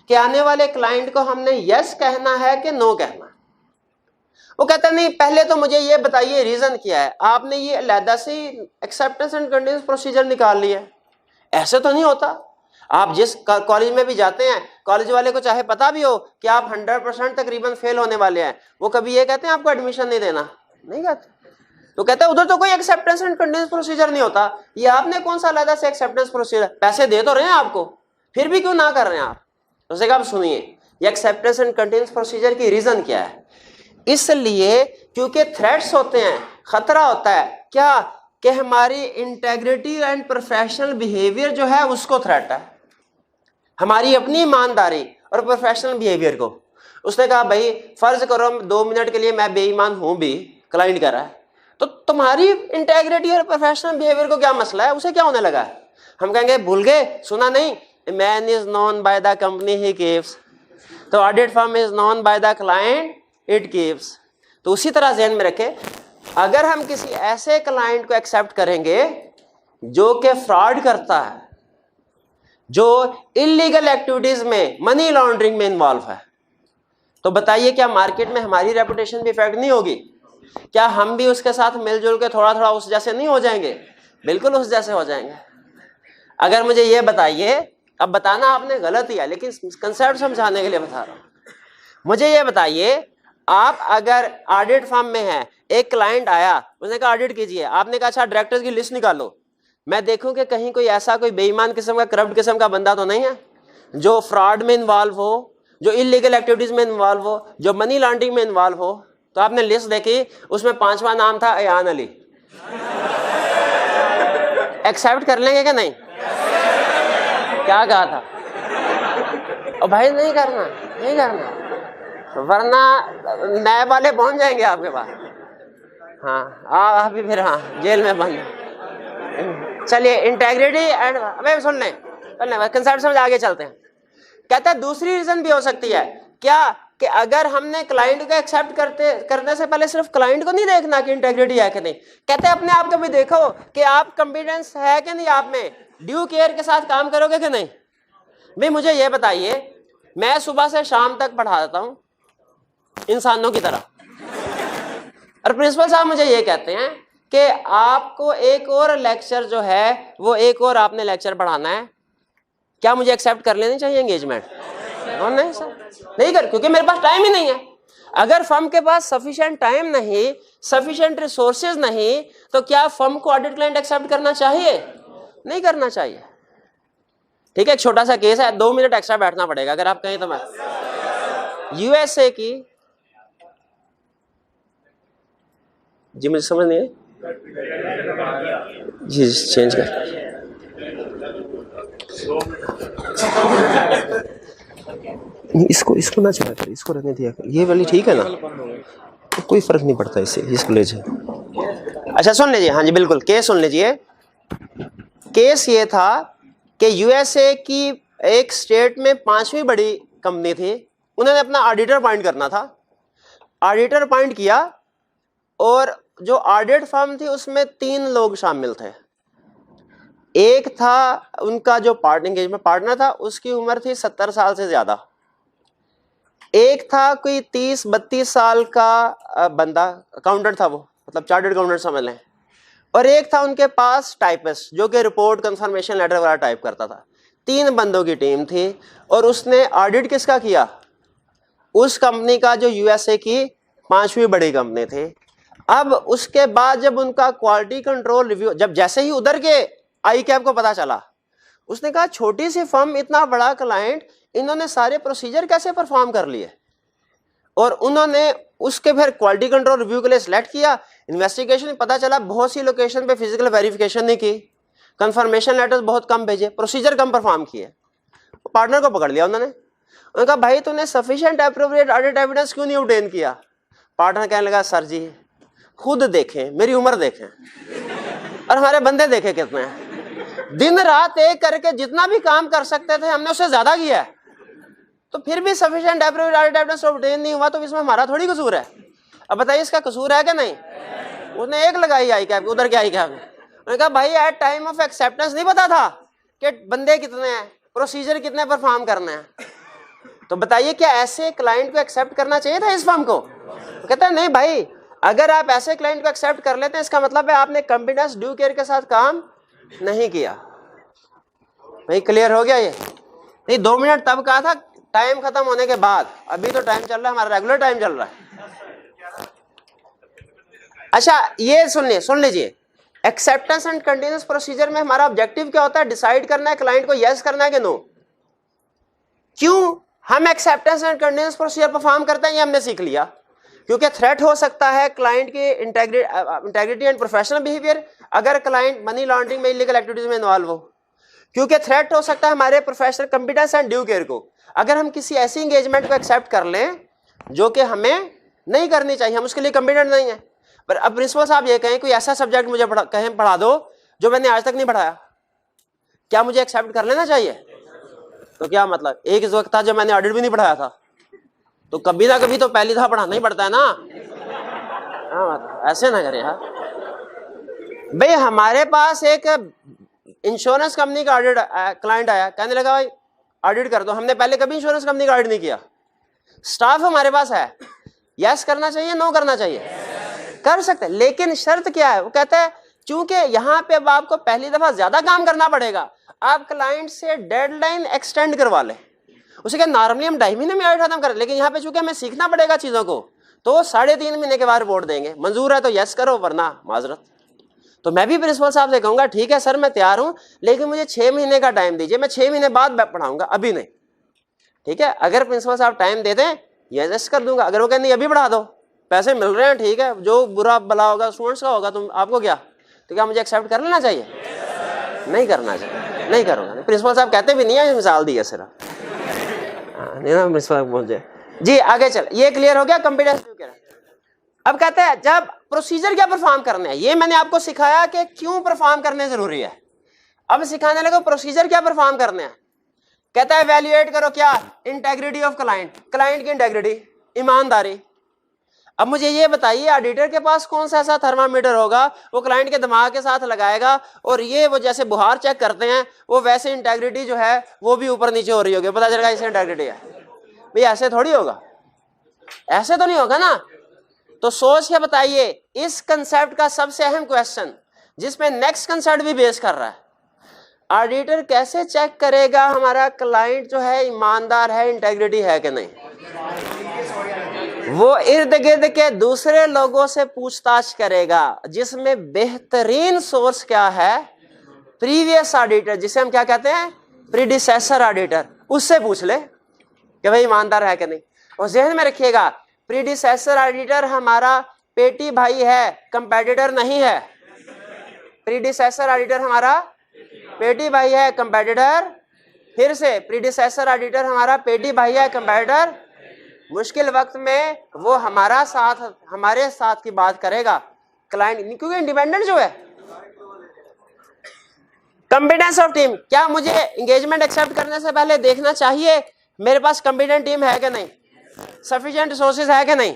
कि आने वाले क्लाइंट को हमने यस कहना है कि नो कहना। वो कहता नहीं, पहले तो मुझे ये बताइए रीजन क्या है, आपने ये अलहदा से एक्सेप्टेंस एंड कंटिन्यूअस प्रोसीजर निकाल लिया है। ऐसे तो नहीं होता। आप जिस कॉलेज में भी जाते हैं, कॉलेज वाले को चाहे पता भी हो कि आप 100% तकरीबन फेल होने वाले हैं, वो कभी ये कहते हैं आपको एडमिशन नहीं देना? नहीं कहते। तो कहते हैं उधर तो कोई एक्सेप्टेंस एंड कंटिन्यूअस प्रोसीजर नहीं होता, ये आपने कौन सा अलग से एक्सेप्टेंस प्रोसीजर, पैसे दे तो रहे हैं आपको, फिर भी क्यों ना कर रहे हैं आप? तो उसने कहा आप सुनिए, ये एक्सेप्टेंस एंड कंटिन्यूअस प्रोसीजर की रीजन क्या है। इसलिए क्योंकि थ्रेट्स होते हैं, खतरा होता है क्या, कि हमारी इंटेग्रिटी एंड प्रोफेशनल बिहेवियर जो है उसको थ्रेट है, हमारी अपनी ईमानदारी और प्रोफेशनल बिहेवियर को। उसने कहा भाई फर्ज करो 2 मिनट के लिए मैं बेईमान हूं भी, क्लाइंट कह रहा है, तो तुम्हारी इंटेग्रिटी और प्रोफेशनल बिहेवियर को क्या मसला है, उसे क्या होने लगा है? हम कहेंगे भूल गए, सुना नहीं, man is known by the company he keeps, तो audit firm is known by the client it keeps. तो उसी तरह ध्यान में रखें, अगर हम किसी ऐसे क्लाइंट को एक्सेप्ट करेंगे जो कि फ्रॉड करता है, जो इलीगल एक्टिविटीज में, मनी लॉन्ड्रिंग में इन्वॉल्व है, तो बताइए क्या मार्केट में हमारी रेपुटेशन भी इफेक्ट नहीं होगी? क्या हम भी उसके साथ मिलजुल के थोड़ा थोड़ा उस जैसे नहीं हो जाएंगे? बिल्कुल उस जैसे हो जाएंगे। अगर मुझे ये बताइए, अब बताना आपने गलत ही है, लेकिन कंसेप्ट समझाने के लिए बता रहा हूं। मुझे ये बताइए, आप अगर ऑडिट फर्म में हैं, एक क्लाइंट आया, उसने कहा ऑडिट कीजिए, आपने कहा अच्छा डायरेक्टर्स की लिस्ट निकालो, मैं देखूं कि कहीं कोई ऐसा कोई बेईमान किस्म का, करप्ट किस्म का बंदा तो नहीं है जो फ्रॉड में इन्वॉल्व हो, जो इलीगल एक्टिविटीज में इन्वॉल्व हो, जो मनी लॉन्ड्रिंग में इन्वॉल्व हो। तो आपने लिस्ट देखी, उसमें 5वां नाम था अयान अली। एक्सेप्ट कर लेंगे क्या? नहीं। क्या कहा था? और भाई नहीं करना, नहीं करना, वरना नए वाले पहुंच जाएंगे आपके पास। हाँ आप भी फिर हाँ जेल में बंद। चलिए इंटेग्रिटी एंड, अबे सुन लें कंसेप्ट समझ आगे चलते हैं। कहता है दूसरी रीजन भी हो सकती है क्या, कि अगर हमने क्लाइंट को एक्सेप्ट करने से पहले सिर्फ क्लाइंट को नहीं देखना कि इंटेग्रिटी है कि नहीं, कहते हैं अपने आप को भी देखो कि आप कॉन्फिडेंस है कि नहीं, आप में ड्यू केयर के साथ काम करोगे कि नहीं। भाई मुझे ये बताइए, मैं सुबह से शाम तक पढ़ाता हूं इंसानों की तरह, और प्रिंसिपल साहब मुझे ये कहते हैं कि आपको एक और लेक्चर जो है वो एक और आपने लेक्चर पढ़ाना है, क्या मुझे एक्सेप्ट कर लेनी चाहिए एंगेजमेंट? नहीं सर, नहीं कर, क्योंकि मेरे पास टाइम ही नहीं है। अगर फर्म के पास सफिशिएंट टाइम नहीं, सफिशिएंट रिसोर्सेज नहीं, तो क्या फर्म को ऑडिट क्लाइंट एक्सेप्ट करना चाहिए? नहीं करना चाहिए। ठीक है, एक छोटा सा केस है, 2 मिनट एक्स्ट्रा बैठना पड़ेगा अगर आप कहें तो। मैं यूएसए की, जी मुझे समझ नहीं है जी, चेंज कर, इसको ना चला कर, इसको रहने दिया कर, ये वाली ठीक है ना, तो कोई फर्क नहीं पड़ता इससे, इसको ले जाए। अच्छा सुन लीजिए, हाँ जी बिल्कुल, केस सुन लीजिए। केस ये था कि यूएसए की एक स्टेट में 5वीं बड़ी कंपनी थी, उन्होंने अपना ऑडिटर अपॉइंट करना था। ऑडिटर अपॉइंट किया और जो ऑडिट फर्म थी उसमें 3 लोग शामिल थे। एक था उनका जो एंगेजमेंट पार्टनर था, उसकी उम्र थी 70 साल से ज्यादा। एक था कोई 30-32 साल का बंदा, अकाउंटेंट था वो, मतलब चार्टर्ड अकाउंटेंट समझ लें। और एक था उनके पास टाइपिस्ट, जो कि रिपोर्ट कंफर्मेशन लेटर वगैरह टाइप करता था। 3 बंदों की टीम थी और उसने ऑडिट किसका किया? उस कंपनी का जो यूएसए की 5वीं बड़ी कंपनी थी। अब उसके बाद जब उनका क्वालिटी कंट्रोल रिव्यू, जब जैसे ही उधर के आई कैप को पता चला, उसने कहा छोटी सी फर्म, इतना बड़ा क्लाइंट, इन्होंने सारे प्रोसीजर कैसे परफॉर्म कर लिए। और उन्होंने उसके फिर क्वालिटी कंट्रोल रिव्यू के लिए सिलेक्ट किया। इन्वेस्टिगेशन पता चला बहुत सी लोकेशन पे फिजिकल वेरिफिकेशन नहीं की, कंफर्मेशन लेटर्स बहुत कम भेजे, प्रोसीजर कम परफॉर्म किए। पार्टनर को पकड़ लिया उन्होंने कहा भाई तूने सफिशिएंट एप्रोप्रिएट ऑडिट एविडेंस क्यों नहीं ऑब्टेन किया? पार्टनर कहने लगा सर जी खुद देखें, मेरी उम्र देखें और हमारे बंदे देखे कितने हैं, दिन रात एक करके जितना भी काम कर सकते थे हमने उससे ज्यादा किया है, तो फिर भी sufficient appropriate audit evidence obtain नहीं हुआ, तो इसमें हमारा थोड़ी कसूर है। अब बताइए इसका कसूर है कि नहीं? उसने एक लगाई आई कैप, उधर के आई कैप ने, उन्होंने कहा भाई एट टाइम ऑफ एक्सेप्टेंस नहीं पता था कि बंदे कितने हैं, प्रोसीजर कितने परफॉर्म करने हैं। तो बताइए क्या ऐसे क्लाइंट को एक्सेप्ट करना चाहिए था इस फर्म को? कहता है नहीं भाई, अगर आप ऐसे क्लाइंट को एक्सेप्ट कर लेते हैं इसका मतलब है आपने कॉन्फिडेंस ड्यू केयर के साथ काम नहीं किया। भाई क्लियर हो गया ये? नहीं 2 मिनट तब कहा था टाइम खत्म होने के बाद, अभी तो टाइम चल रहा है, हमारा रेगुलर टाइम चल रहा है। अच्छा ये सुन लीजिए, एक्सेप्टेंस एंड कंटीन्यूअस प्रोसीजर में हमारा ऑब्जेक्टिव क्या होता है? डिसाइड करना है क्लाइंट को यस करना है कि नो। क्यों हम acceptance and continuous procedure perform करते हैं ये हमने सीख लिया, क्योंकि थ्रेट हो सकता है क्लाइंट की इंटेग्रिटी एंड प्रोफेशनल बिहेवियर, अगर क्लाइंट मनी लॉन्ड्रिंग में इलीगल एक्टिविटीज में इन्वॉल्व हो। क्योंकि थ्रेट हो सकता है हमारे professional competence and due care को, अगर हम किसी ऐसी एंगेजमेंट को एक्सेप्ट कर लें जो कि हमें नहीं करनी चाहिए, हम उसके लिए कंपिटेंट नहीं है। पर अब प्रिंसिपल साहब ये कहें कोई ऐसा सब्जेक्ट मुझे पढ़ा दो जो मैंने आज तक नहीं पढ़ाया, क्या मुझे एक्सेप्ट कर लेना चाहिए? तो क्या मतलब, एक इस वक्त था जब मैंने ऑडिट भी नहीं पढ़ाया था, तो कभी ना कभी तो पहली दफा पढ़ाना ही पड़ता है ना। हाँ ऐसे ना करें यार। भाई हमारे पास एक इंश्योरेंस कंपनी का ऑडिट क्लाइंट आया, कहने लगा भाई ऑडिट कर दो। हमने पहले कभी इंश्योरेंस कंपनी का ऑडिट नहीं किया, स्टाफ हमारे पास है, यस करना चाहिए नो करना चाहिए? कर सकते, लेकिन शर्त क्या है? वो कहता है चूंकि यहाँ पे अब आपको पहली दफा ज्यादा काम करना पड़ेगा, आप क्लाइंट से डेडलाइन एक्सटेंड करवा ले। उसे क्या नॉर्मली हम 2.5 महीने में ऑडिट खत्म करें, लेकिन यहाँ पे चूंकि हमें सीखना पड़ेगा चीजों को, तो 3.5 महीने के बाद रिपोर्ट देंगे। मंजूर है तो यस करो, वरना माजरत। तो मैं भी प्रिंसिपल साहब से कहूंगा ठीक है सर मैं तैयार हूं, लेकिन मुझे 6 महीने का टाइम दीजिए, मैं 6 महीने बाद पढ़ाऊंगा, अभी नहीं। ठीक है, अगर प्रिंसिपल साहब टाइम दे दें यस कर दूंगा, अगर वो कहते नहीं अभी बढ़ा दो, पैसे मिल रहे हैं ठीक है, जो बुरा भला होगा स्टूडेंट्स का होगा, तुम आपको क्या, तो क्या मुझे एक्सेप्ट कर लेना चाहिए? नहीं करना चाहिए, नहीं करूंगा। प्रिंसिपल साहब कहते भी नहीं है, मिसाल दी है सिर्फ, नहीं ना प्रिंसिपल पहुंचे जी। आगे चल, ये क्लियर हो गया कॉम्पिटेंस ड्यू केयर। अब कहते हैं जब प्रोसीजर क्या परफॉर्म करने हैं, ये मैंने आपको सिखाया कि क्यों परफॉर्म करने जरूरी है। अब सिखाने लगे प्रोसीजर क्या परफॉर्म करने हैं। कहता है वैल्यूएट करो क्या, इंटेग्रिटी ऑफ क्लाइंट, क्लाइंट की इंटेग्रिटी, ईमानदारी। अब मुझे ये बताइए ऑडिटर के पास कौन सा ऐसा थर्मामीटर होगा वो क्लाइंट के दिमाग के साथ लगाएगा और ये वो जैसे बुहार चेक करते हैं वो वैसे इंटेग्रिटी जो है वो भी ऊपर नीचे हो रही होगी, पता चलेगा इसे इंटेग्रिटी है। भाई ऐसे थोड़ी होगा, ऐसे तो नहीं होगा ना। तो सोच के बताइए इस कंसेप्ट का सबसे अहम क्वेश्चन जिसमें नेक्स्ट कंसेप्ट भी बेस कर रहा है, ऑडिटर कैसे चेक करेगा हमारा क्लाइंट जो है ईमानदार है, इंटेग्रिटी है कि नहीं। वो इर्द गिर्द के दूसरे लोगों से पूछताछ करेगा जिसमें बेहतरीन सोर्स क्या है, प्रीवियस ऑडिटर, जिसे हम क्या कहते हैं प्रीडिसेसर ऑडिटर, उससे पूछ ले कि भाई ईमानदार है कि नहीं। और ज़हन में रखिएगा प्रीडिसेसर ऑडिटर हमारा पेटी भाई है, कंपेटिटर नहीं है। प्रीडिसेसर ऑडिटर हमारा पेटी भाई है, कंपेटिटर, फिर से प्रीडिसेसर ऑडिटर हमारा पेटी भाई है, कंपेटिटर। मुश्किल वक्त में वो हमारे साथ की बात करेगा क्लाइंट, क्योंकि इंडिपेंडेंट जो है। कंपिटेंस ऑफ टीम, क्या मुझे एंगेजमेंट एक्सेप्ट करने से पहले देखना चाहिए मेरे पास कंपिटेंट टीम है कि नहीं, सफिशिएंट रिसोर्सेज है कि नहीं।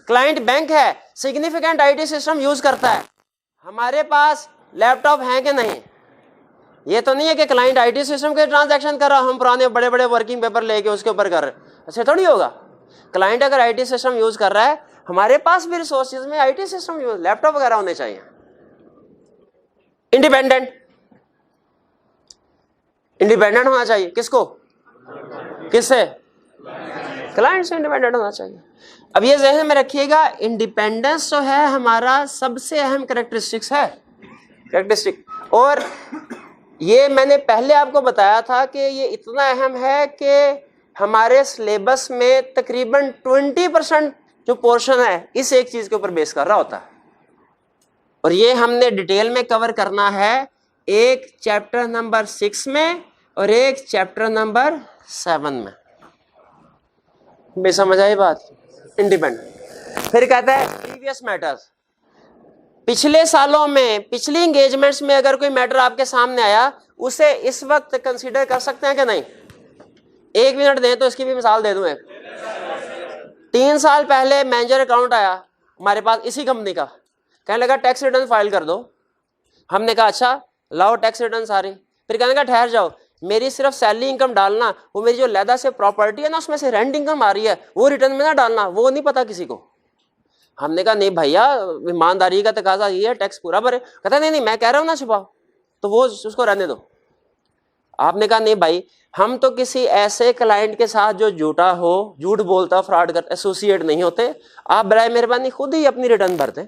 क्लाइंट बैंक है, सिग्निफिकेंट आईटी सिस्टम यूज करता है, हमारे पास लैपटॉप है कि नहीं। ये तो नहीं है कि क्लाइंट आईटी सिस्टम के ट्रांजैक्शन कर रहा, हम पुराने बड़े बड़े वर्किंग पेपर लेके उसके ऊपर कर रहे, ऐसे थोड़ी होगा। क्लाइंट अगर आईटी सिस्टम यूज कर रहा है, हमारे पास भी रिसोर्सेज में आईटी सिस्टम यूज, लैपटॉप वगैरह होने चाहिए। इंडिपेंडेंट, इंडिपेंडेंट होना चाहिए किसको, किससे, क्लाइंट से इंडिपेंडेंट होना चाहिए। अब ये ज़हन में रखिएगा इंडिपेंडेंस जो है हमारा सबसे अहम कैरेक्टरिस्टिक्स है, कैरेक्टरिस्टिक। और ये मैंने पहले आपको बताया था कि ये इतना अहम है कि हमारे सिलेबस में तकरीबन 20% जो पोर्शन है इस एक चीज के ऊपर बेस कर रहा होता है। और ये हमने डिटेल में कवर करना है एक चैप्टर नंबर 6 में और एक चैप्टर नंबर 7 में। समझ आई बात। इंडिपेंडेंट, फिर कहता है प्रीवियस मैटर्स, पिछले सालों में पिछली एंगेजमेंट्स में अगर कोई मैटर आपके सामने आया उसे इस वक्त कंसीडर कर सकते हैं कि नहीं। 1 मिनट दें तो इसकी भी मिसाल दे दूं। 3 साल पहले मैनेजर अकाउंट आया हमारे पास इसी कंपनी का, कहने लगा टैक्स रिटर्न फाइल कर दो। हमने कहा अच्छा लाओ टैक्स रिटर्न सारी। फिर कहने लगा ठहर जाओ, मेरी सिर्फ सैलरी इनकम डालना, वो मेरी जो लैदा से प्रॉपर्टी है ना उसमें से रेंट इनकम आ रही है वो रिटर्न में ना डालना, वो नहीं पता किसी को। हमने कहा नहीं भैया ईमानदारी का तकाजा ये है, टैक्स पूरा भरे। कहता नहीं मैं कह रहा हूँ ना छुपाओ, तो वो उसको रहने दो। आपने कहा नहीं भाई हम तो किसी ऐसे क्लाइंट के साथ जो झूठा हो, झूठ बोलता, फ्रॉड करता, एसोसिएट नहीं होते, आप बराए मेहरबानी खुद ही अपनी रिटर्न भरते।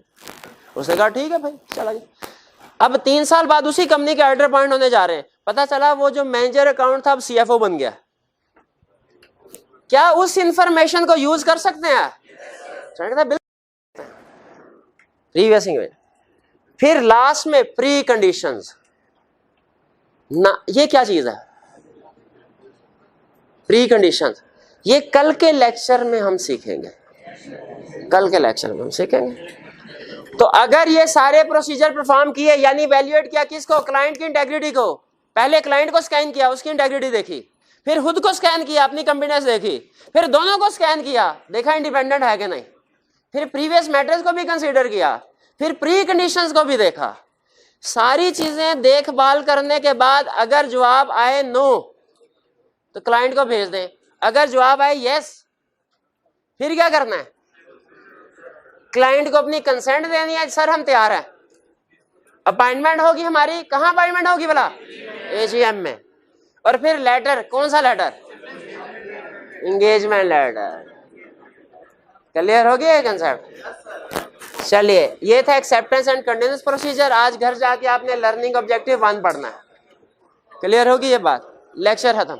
उसने कहा ठीक है भाई, चला गया। अब 3 साल बाद उसी कंपनी के ऑर्डर पॉइंट होने जा रहे हैं, पता चला वो जो मैनेजर अकाउंट था अब सीएफओ बन गया। क्या उस इंफॉर्मेशन को यूज कर सकते हैं? Previous engagement. फिर लास्ट में प्री कंडीशंस ना, ये क्या चीज है प्री कंडीशंस? ये कल के लेक्चर में हम सीखेंगे, कल के लेक्चर में हम सीखेंगे। तो अगर ये सारे प्रोसीजर परफॉर्म किए, यानी वैल्यूएट किया किसको, क्लाइंट की इंटेग्रिटी को। पहले क्लाइंट को स्कैन किया, उसकी इंटेग्रिटी देखी, फिर खुद को स्कैन किया, अपनी कंप्लीटनेस देखी, फिर दोनों को स्कैन किया, देखा इंडिपेंडेंट है कि नहीं, फिर प्रीवियस मैटर्स को भी कंसीडर किया, फिर प्री कंडीशंस को भी देखा। सारी चीजें देखभाल करने के बाद अगर जवाब आए नो तो क्लाइंट को भेज दें, अगर जवाब आए यस फिर क्या करना है, क्लाइंट को अपनी कंसेंट देनी है, सर हम तैयार हैं। अपॉइंटमेंट होगी हमारी, कहाँ अपॉइंटमेंट होगी भला, एजीएम में। और फिर लेटर, कौन सा लेटर, एंगेजमेंट लेटर। क्लियर हो गया ये कंसेप्ट? चलिए ये था एक्सेप्टेंस एंड कंडीशंस प्रोसीजर। आज घर जाके आपने लर्निंग ऑब्जेक्टिव 1 पढ़ना है। क्लियर होगी ये बात? लेक्चर खत्म।